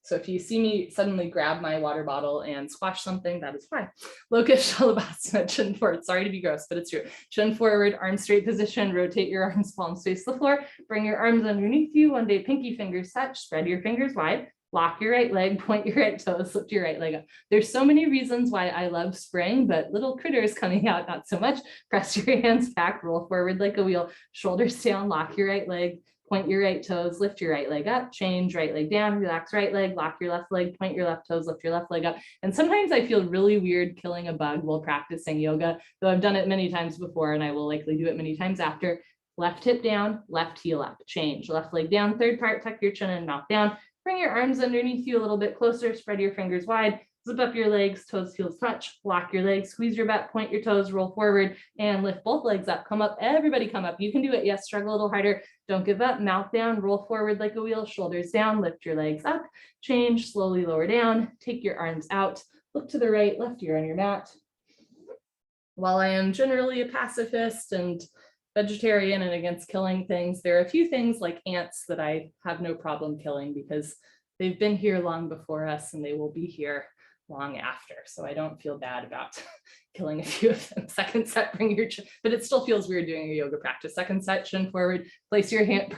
So if you see me suddenly grab my water bottle and squash something, that is why. Locust Shalabhasana, chin forward. Sorry to be gross, but it's true. Chin forward, arm straight position. Rotate your arms, palms face the floor. Bring your arms underneath you. One day pinky fingers touch. Spread your fingers wide. Lock your right leg, point your right toes, lift your right leg up. There's so many reasons why I love spring, but little critters coming out, not so much. Press your hands back, roll forward like a wheel, shoulders down, lock your right leg, point your right toes, lift your right leg up, change right leg down, relax right leg, lock your left leg, point your left toes, lift your left leg up. And sometimes I feel really weird killing a bug while practicing yoga, though I've done it many times before and I will likely do it many times after. Left hip down, left heel up, change, left leg down, third part, tuck your chin and mouth down. Bring your arms underneath you a little bit closer, spread your fingers wide, zip up your legs, toes, heels touch, lock your legs, squeeze your butt, point your toes, roll forward and lift both legs up. Come up, everybody come up. You can do it. Yes, struggle a little harder. Don't give up, mouth down, roll forward like a wheel, shoulders down, lift your legs up, change, slowly lower down, take your arms out, look to the right, left ear on your mat. While I am generally a pacifist and vegetarian and against killing things, there are a few things like ants that I have no problem killing because they've been here long before us and they will be here long after. So I don't feel bad about killing a few of them. Second set, bring your chin, but it still feels weird doing a yoga practice. Second set, chin forward, place your hand,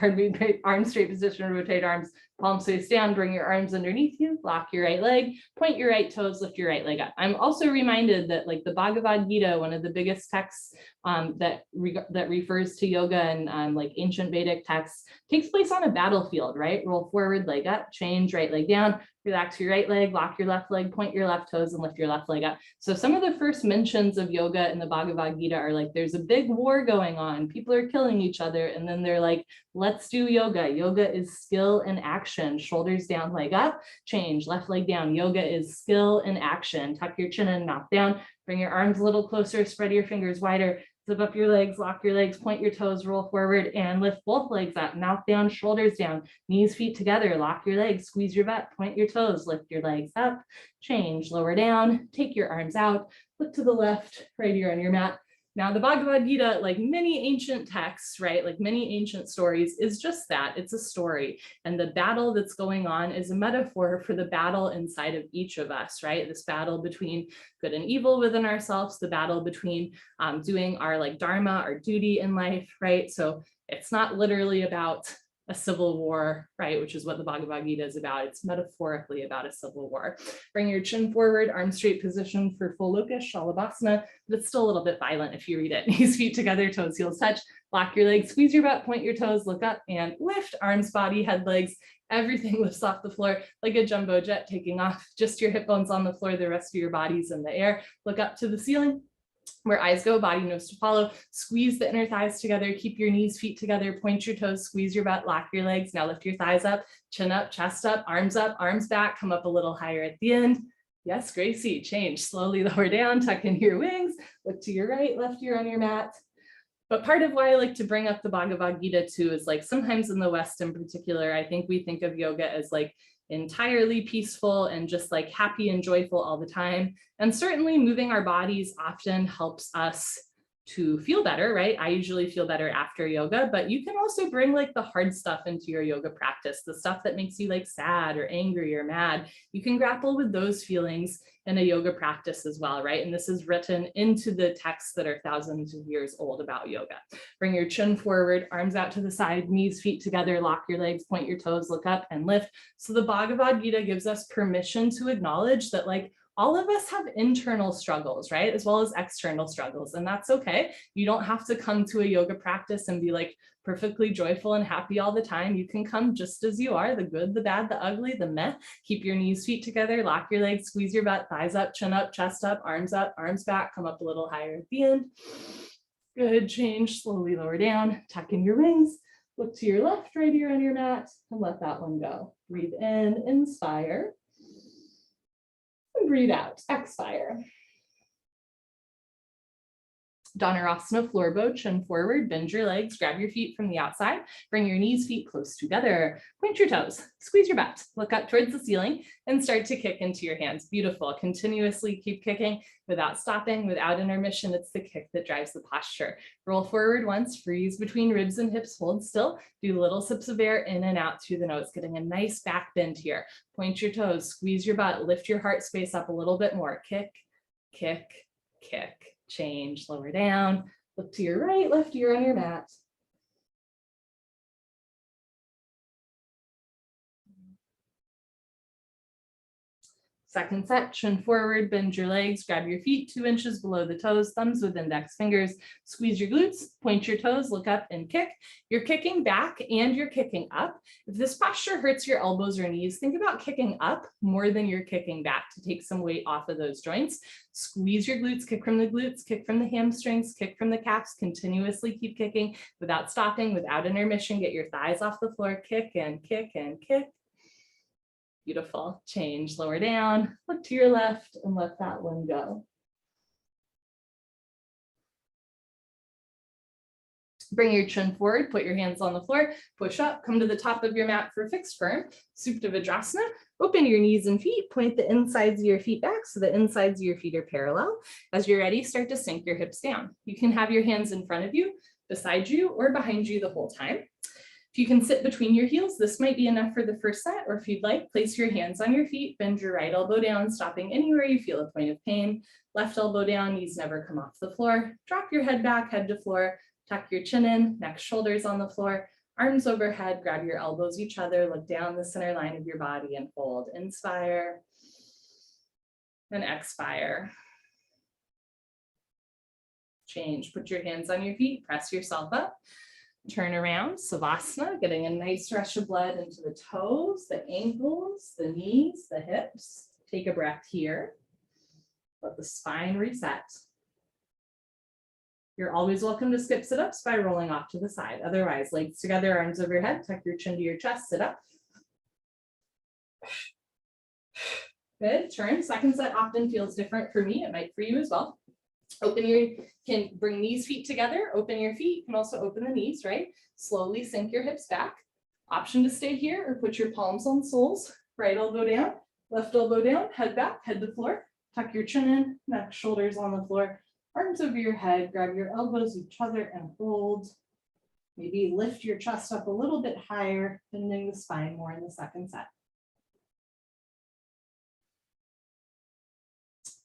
arm straight position, rotate arms, palms face down, bring your arms underneath you, lock your right leg, point your right toes, lift your right leg up. I'm also reminded that like the Bhagavad Gita, one of the biggest texts that refers to yoga and like ancient Vedic texts, takes place on a battlefield, right? Roll forward, leg up, change, right leg down, relax your right leg, lock your left leg, point your left toes and lift your left leg up. So some of the first mentions of yoga in the Bhagavad Gita are like, there's a big war going on, people are killing each other. And then they're like, let's do yoga. Yoga is skill and action. Shoulders down, leg up, change, left leg down. Yoga is skill and action. Tuck your chin and mouth down. Bring your arms a little closer, spread your fingers wider. Zip up your legs, lock your legs, point your toes, roll forward and lift both legs up, mouth down, shoulders down, knees, feet together, lock your legs, squeeze your butt, point your toes, lift your legs up, change, lower down, take your arms out, look to the left, right ear on your mat. Now the Bhagavad Gita, like many ancient texts, right, like many ancient stories, is just that, it's a story. And the battle that's going on is a metaphor for the battle inside of each of us, right? This battle between good and evil within ourselves, the battle between doing our like dharma, our duty in life, right? So it's not literally about a civil war, right? Which is what the Bhagavad Gita is about. It's metaphorically about a civil war. Bring your chin forward, arm straight position for full locust, Shalabhasana, but it's still a little bit violent if you read it. Knees, feet together, toes, heels touch, lock your legs, squeeze your butt, point your toes, look up and lift, arms, body, head, legs, everything lifts off the floor like a jumbo jet taking off. Just your hip bones on the floor, the rest of your body's in the air. Look up to the ceiling. Where eyes go, body knows to follow. Squeeze the inner thighs together, keep your knees, feet together, point your toes, squeeze your butt, lock your legs. Now lift your thighs up, chin up, chest up, arms back, come up a little higher at the end. Yes, Gracie, change, slowly lower down, tuck in your wings, look to your right, left ear on your mat. But part of why I like to bring up the Bhagavad Gita too is like sometimes in the West in particular, I think we think of yoga as like entirely peaceful and just like happy and joyful all the time. And certainly moving our bodies often helps us to feel better, right? I usually feel better after yoga, but you can also bring like the hard stuff into your yoga practice, the stuff that makes you like sad or angry or mad. You can grapple with those feelings in a yoga practice as well, right? And this is written into the texts that are thousands of years old about yoga. Bring your chin forward, arms out to the side, knees, feet together, lock your legs, point your toes, look up and lift. So the Bhagavad Gita gives us permission to acknowledge that like all of us have internal struggles, right? As well as external struggles, and that's okay. You don't have to come to a yoga practice and be like perfectly joyful and happy all the time. You can come just as you are, the good, the bad, the ugly, the meh. Keep your knees, feet together, lock your legs, squeeze your butt, thighs up, chin up, chest up, arms back, come up a little higher at the end. Good, change, slowly lower down, tuck in your wings, look to your left, right ear on your mat, and let that one go. Breathe in, inspire. And breathe out, expire. Dhanurasana, floor bow, chin forward, bend your legs, grab your feet from the outside, bring your knees, feet close together, point your toes, squeeze your butt, look up towards the ceiling and start to kick into your hands. Beautiful, continuously keep kicking without stopping, without intermission. It's the kick that drives the posture. Roll forward once, freeze between ribs and hips, hold still, do little sips of air in and out through the nose, getting a nice back bend here. Point your toes, squeeze your butt, lift your heart space up a little bit more, kick, kick, kick. Change, lower down, look to your right, left ear on your mat. Second set, chin forward, bend your legs, grab your feet 2 inches below the toes, thumbs with index fingers, squeeze your glutes, point your toes, look up and kick. You're kicking back and you're kicking up. If this posture hurts your elbows or knees, think about kicking up more than you're kicking back to take some weight off of those joints. Squeeze your glutes, kick from the glutes, kick from the hamstrings, kick from the calves, continuously keep kicking without stopping, without intermission. Get your thighs off the floor, kick and kick and kick. Beautiful, change, lower down, look to your left and let that one go. Bring your chin forward, put your hands on the floor, push up, come to the top of your mat for fixed firm, Supta Vajrasana. Open your knees and feet, point the insides of your feet back so the insides of your feet are parallel. As you're ready, start to sink your hips down. You can have your hands in front of you, beside you, or behind you the whole time. If you can sit between your heels, this might be enough for the first set, or if you'd like, place your hands on your feet, bend your right elbow down, stopping anywhere you feel a point of pain. Left elbow down, knees never come off the floor. Drop your head back, head to floor, tuck your chin in, neck, shoulders on the floor, arms overhead, grab your elbows each other, look down the center line of your body and fold. Inspire and expire. Change, put your hands on your feet, press yourself up. Turn around, Savasana, getting a nice rush of blood into the toes, the ankles, the knees, the hips. Take a breath here. Let the spine reset. You're always welcome to skip sit-ups by rolling off to the side. Otherwise, legs together, arms overhead, tuck your chin to your chest, sit up. Good, turn. Second set often feels different for me. It might for you as well. Can bring knees, feet together, open your feet. You can also open the knees, right? Slowly sink your hips back. Option to stay here or put your palms on soles. Right elbow down, left elbow down, head back, head to floor. Tuck your chin in, neck, shoulders on the floor. Arms over your head, grab your elbows each other and hold. Maybe lift your chest up a little bit higher, bending the spine more in the second set.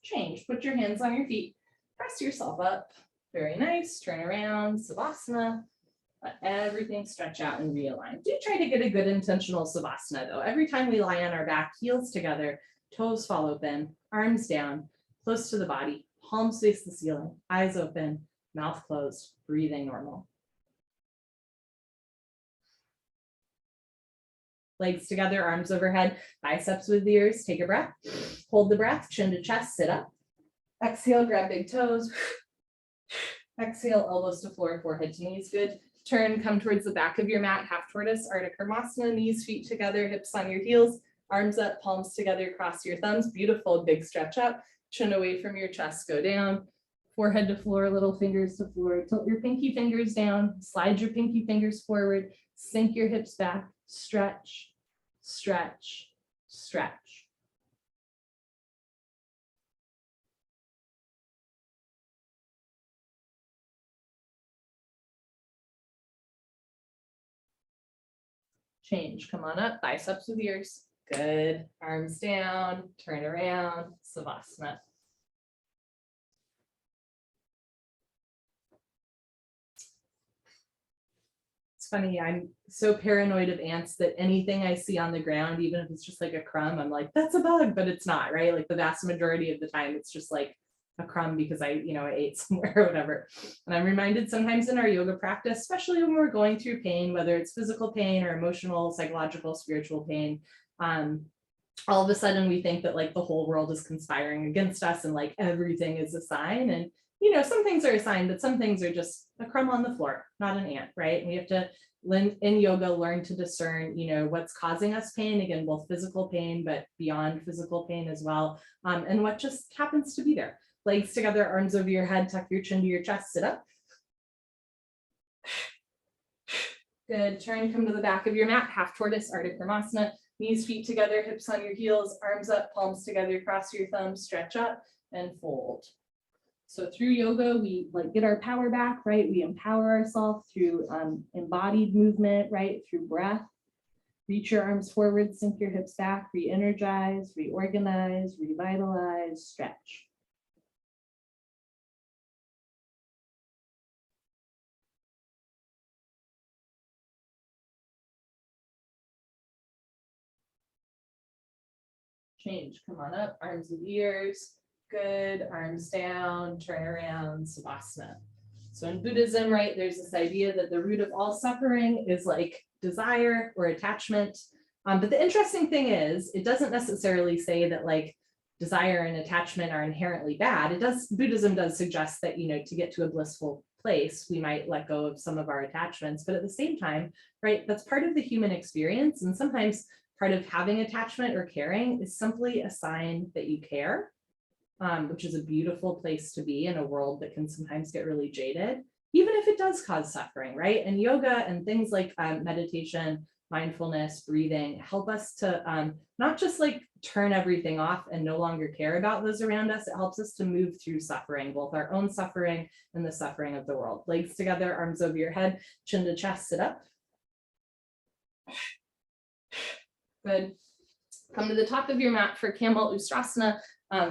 Change, put your hands on your feet. Press yourself up. Very nice. Turn around, Savasana. Let everything stretch out and realign. Do try to get a good intentional Savasana though. Every time we lie on our back, heels together, toes fall open, arms down, close to the body, palms face the ceiling, eyes open, mouth closed, breathing normal. Legs together, arms overhead, biceps with the ears. Take a breath. Hold the breath, chin to chest, sit up. Exhale, grab big toes. Exhale, elbows to floor, forehead to knees. Good. Turn, come towards the back of your mat, half tortoise, Ardha Karmasana, knees, feet together, hips on your heels, arms up, palms together, cross your thumbs. Beautiful, big stretch up. Chin away from your chest, go down. Forehead to floor, little fingers to floor. Tilt your pinky fingers down, slide your pinky fingers forward, sink your hips back, stretch, stretch, stretch. Change, come on up, biceps with ears. Good, arms down, turn around, Savasana. It's funny, I'm so paranoid of ants that anything I see on the ground, even if it's just like a crumb, I'm like, that's a bug, but it's not, right? Like the vast majority of the time, it's just like a crumb because I ate somewhere or whatever. And I'm reminded sometimes in our yoga practice, especially when we're going through pain, whether it's physical pain or emotional, psychological, spiritual pain, all of a sudden we think that like the whole world is conspiring against us and like everything is a sign. And some things are a sign, but some things are just a crumb on the floor, not an ant, right? And we have to in yoga learn to discern, what's causing us pain, again, both physical pain, but beyond physical pain as well, and what just happens to be there. Legs together, arms over your head, tuck your chin to your chest, sit up. Good, turn, come to the back of your mat, half tortoise, Ardha Kramasana. Knees, feet together, hips on your heels, arms up, palms together, cross your thumbs, stretch up and fold. So through yoga, we get our power back, right? We empower ourselves through embodied movement, right? Through breath. Reach your arms forward, sink your hips back, re-energize, reorganize, revitalize, stretch. Change, come on up, arms with ears. Good, arms down, turn around, Savasana. So in Buddhism, right, there's this idea that the root of all suffering is like desire or attachment. But the interesting thing is, it doesn't necessarily say that like desire and attachment are inherently bad. Buddhism does suggest that, to get to a blissful place, we might let go of some of our attachments, but at the same time, right, that's part of the human experience. And sometimes part of having attachment or caring is simply a sign that you care. Which is a beautiful place to be in a world that can sometimes get really jaded, even if it does cause suffering, right? And yoga and things like meditation, mindfulness, breathing help us to not just like turn everything off and no longer care about those around us. It helps us to move through suffering, both our own suffering and the suffering of the world. Legs together, arms over your head, chin to chest, sit up. Good. Come to the top of your mat for Camel Ustrasana.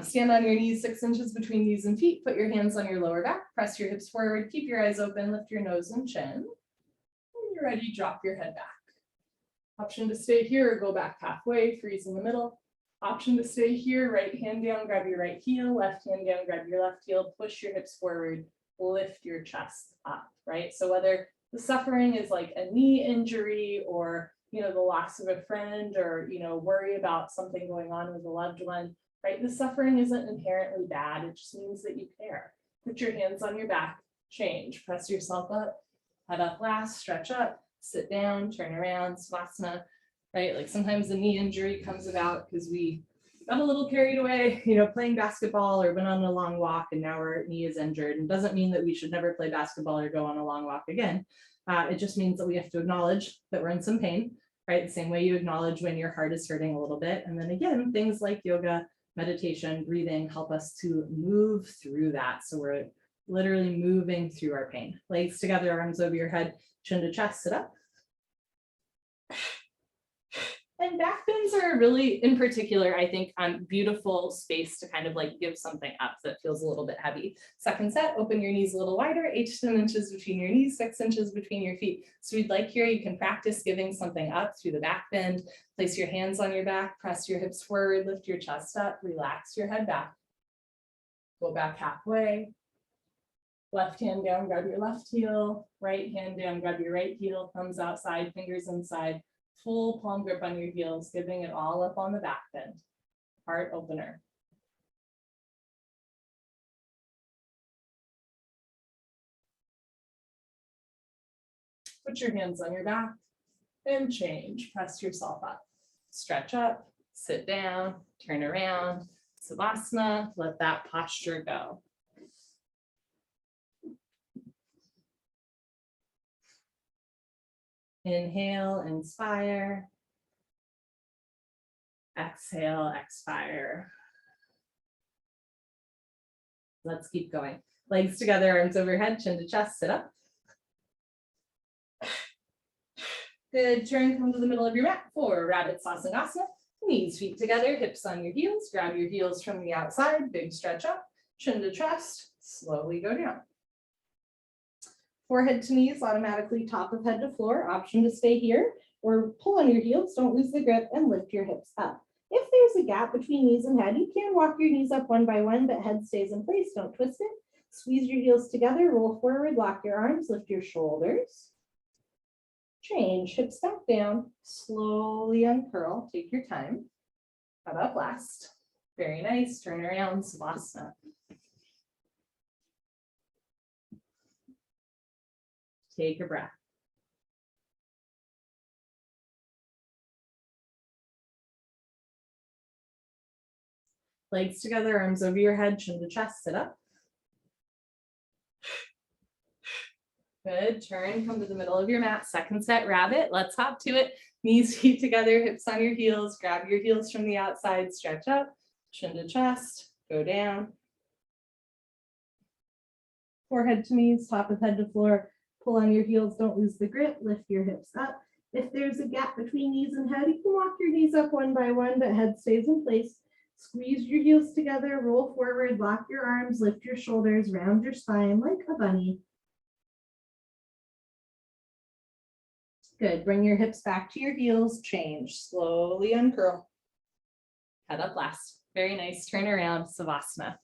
Stand on your knees, 6 inches between knees and feet. Put your hands on your lower back. Press your hips forward. Keep your eyes open. Lift your nose and chin. When you're ready, drop your head back. Option to stay here or go back halfway. Freeze in the middle. Option to stay here. Right hand down, grab your right heel. Left hand down, grab your left heel. Push your hips forward. Lift your chest up, right? So whether the suffering is like a knee injury or the loss of a friend or worry about something going on with a loved one, right? The suffering isn't inherently bad. It just means that you care. Put your hands on your back, change, press yourself up, head up last, stretch up, sit down, turn around, Savasana, right? Like sometimes the knee injury comes about because we got a little carried away, playing basketball or went on a long walk and now our knee is injured. And doesn't mean that we should never play basketball or go on a long walk again. It just means that we have to acknowledge that we're in some pain, right? The same way you acknowledge when your heart is hurting a little bit. And then again, things like yoga, meditation, breathing help us to move through that. So we're literally moving through our pain. Legs together, arms over your head, chin to chest, sit up. And back bends are really, in particular, I think, beautiful space to kind of like give something up that feels a little bit heavy. Second set, open your knees a little wider, 8 to 10 inches between your knees, 6 inches between your feet. So we'd like here, you can practice giving something up through the back bend. Place your hands on your back, press your hips forward, lift your chest up, relax your head back. Go back halfway. Left hand down, grab your left heel. Right hand down, grab your right heel. Thumbs outside, fingers inside. Full palm grip on your heels, giving it all up on the back bend. Heart opener. Put your hands on your back and change. Press yourself up. Stretch up, sit down, turn around. Savasana, let that posture go. Inhale, inspire. Exhale, expire. Let's keep going. Legs together, arms overhead, chin to chest, sit up. Good, turn, come to the middle of your mat for Rabbit Sasanasana. Knees, feet together, hips on your heels. Grab your heels from the outside, big stretch up, chin to chest, slowly go down. Forehead to knees, automatically top of head to floor, option to stay here, or pull on your heels, don't lose the grip, and lift your hips up. If there's a gap between knees and head, you can walk your knees up one by one, but head stays in place, don't twist it. Squeeze your heels together, roll forward, lock your arms, lift your shoulders. Change, hips back down, slowly uncurl, take your time. How about last? Very nice, turn around, Savasana. Take a breath. Legs together, arms over your head, chin to chest, sit up. Good, turn, come to the middle of your mat, second set rabbit, let's hop to it. Knees, feet together, hips on your heels, grab your heels from the outside, stretch up, chin to chest, go down. Forehead to knees, top of head to floor, pull on your heels, don't lose the grip, lift your hips up. If there's a gap between knees and head, you can walk your knees up one by one, but head stays in place. Squeeze your heels together, roll forward, lock your arms, lift your shoulders, round your spine like a bunny. Good, bring your hips back to your heels, change, slowly uncurl. Head up last, very nice, turn around, Savasana.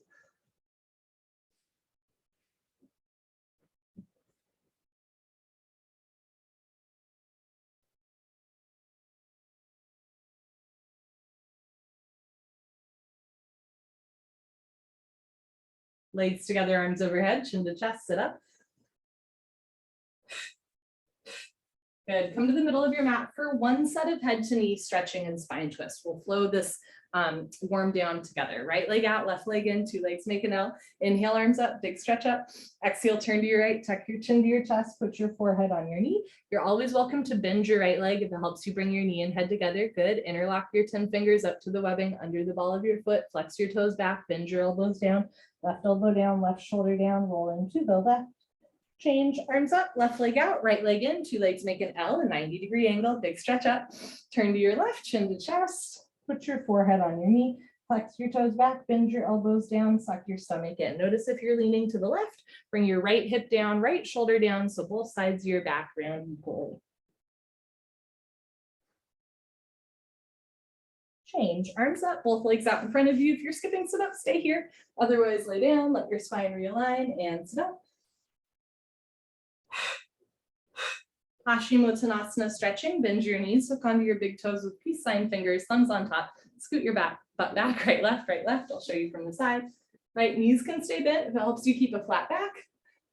Legs together, arms overhead, chin to chest, sit up. Good, come to the middle of your mat for one set of head to knee stretching and spine twist. We'll flow this warm down together. Right leg out, left leg in, two legs make an L. Inhale, arms up, big stretch up. Exhale, turn to your right, tuck your chin to your chest, put your forehead on your knee. You're always welcome to bend your right leg if it helps you bring your knee and head together. Good, interlock your 10 fingers up to the webbing under the ball of your foot, flex your toes back, bend your elbows down, left elbow down, left shoulder down, roll into the left. Change, arms up, left leg out, right leg in, two legs make an L, a 90-degree angle, big stretch up. Turn to your left, chin to chest, put your forehead on your knee, flex your toes back, bend your elbows down, suck your stomach in. Notice if you're leaning to the left, bring your right hip down, right shoulder down, so both sides of your back round equally. Change, arms up, both legs out in front of you. If you're skipping, sit up, stay here. Otherwise, lay down, let your spine realign and sit up. Paschimottanasana stretching, bend your knees, hook onto your big toes with peace sign fingers, thumbs on top, scoot your butt back, right, left, I'll show you from the side. Right, knees can stay bent if it helps you keep a flat back.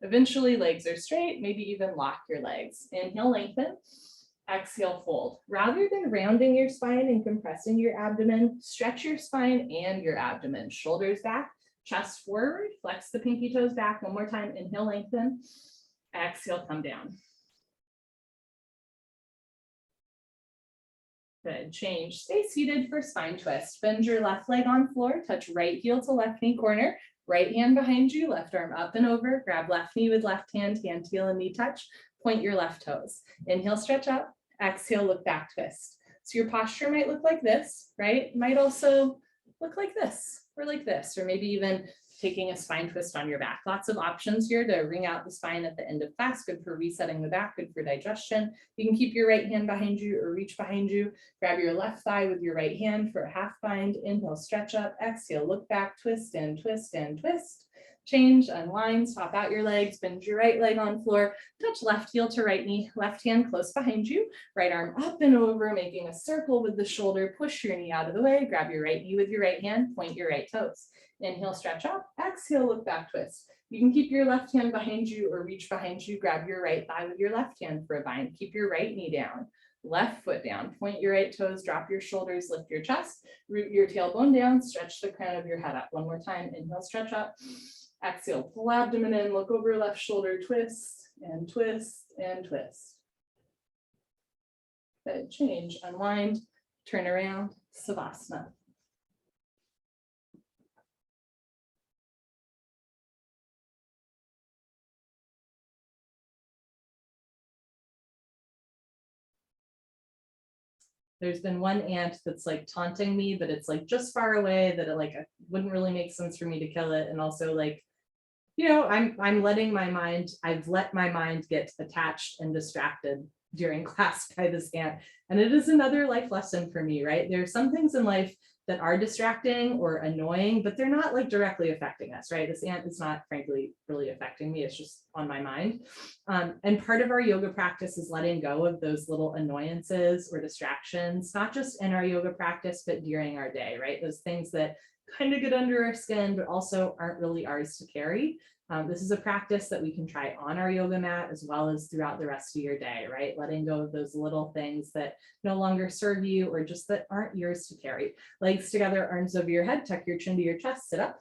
Eventually legs are straight, maybe even lock your legs. Inhale, lengthen, exhale, fold. Rather than rounding your spine and compressing your abdomen, stretch your spine and your abdomen. Shoulders back, chest forward, flex the pinky toes back. One more time, inhale, lengthen, exhale, come down. Good, change, stay seated for spine twist. Bend your left leg on floor, touch right heel to left knee corner, right hand behind you, left arm up and over, grab left knee with left hand, hand, heel, and knee touch, point your left toes. Inhale, stretch up, exhale, look back, twist. So your posture might look like this, right? Might also look like this, or maybe even taking a spine twist on your back. Lots of options here to wring out the spine at the end of class. Good for resetting the back, good for digestion. You can keep your right hand behind you or reach behind you. Grab your left thigh with your right hand for a half bind. Inhale, stretch up, exhale, look back, twist and twist and twist. Change, unwind, swap out your legs, bend your right leg on floor, touch left heel to right knee, left hand close behind you, right arm up and over, making a circle with the shoulder, push your knee out of the way, grab your right knee with your right hand, point your right toes. Inhale, stretch up, exhale, look back, twist. You can keep your left hand behind you or reach behind you, grab your right thigh with your left hand for a bind, keep your right knee down, left foot down, point your right toes, drop your shoulders, lift your chest, root your tailbone down, stretch the crown of your head up. One more time, inhale, stretch up. Exhale, pull abdomen in, look over left shoulder, twist and twist and twist. Good, change, unwind, turn around, Savasana. There's been one ant that's like taunting me, but it's like just far away that it wouldn't really make sense for me to kill it. And also like, you know, I'm letting my mind, I've let my mind get attached and distracted during class by this ant. And it is another life lesson for me, right? There are some things in life that are distracting or annoying, but they're not like directly affecting us, right? This ant is not frankly really affecting me. It's just on my mind. And part of our yoga practice is letting go of those little annoyances or distractions, not just in our yoga practice, but during our day, right? Those things that kind of get under our skin, but also aren't really ours to carry. This is a practice that we can try on our yoga mat as well as throughout the rest of your day, right? Letting go of those little things that no longer serve you or just that aren't yours to carry. Legs together, arms over your head, tuck your chin to your chest, sit up.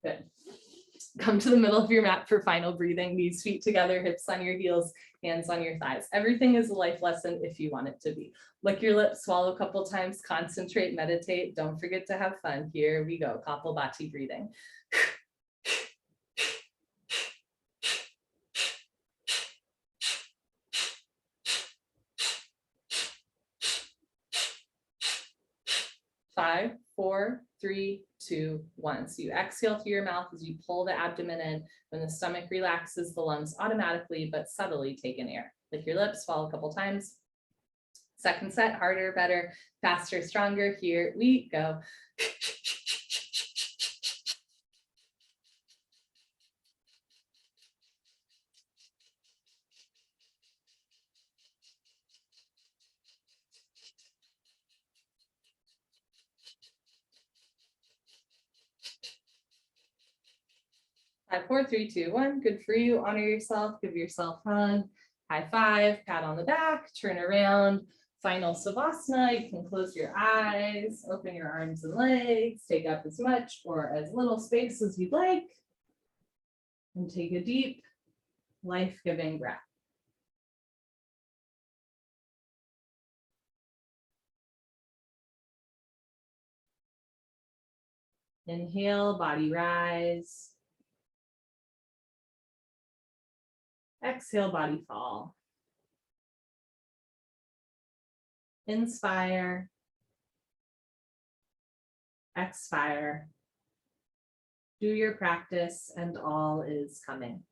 Good. Come to the middle of your mat for final breathing, knees, feet together, hips on your heels, hands on your thighs. Everything is a life lesson if you want it to be. Lick your lips, swallow a couple times, concentrate, meditate. Don't forget to have fun. Here we go, Kapalbhati breathing. Five, four, three, two, one. So you exhale through your mouth as you pull the abdomen in. When the stomach relaxes, the lungs automatically but subtly take in air. Lick your lips, swallow a couple times. Second set, harder, better, faster, stronger. Here we go. Five, four, three, two, one. Good for you. Honor yourself. Give yourself a hug. High five. Pat on the back. Turn around. Final savasana. You can close your eyes. Open your arms and legs. Take up as much or as little space as you'd like. And take a deep, life-giving breath. Inhale, body rise. Exhale, body fall. Inspire. Expire. Do your practice and all is coming.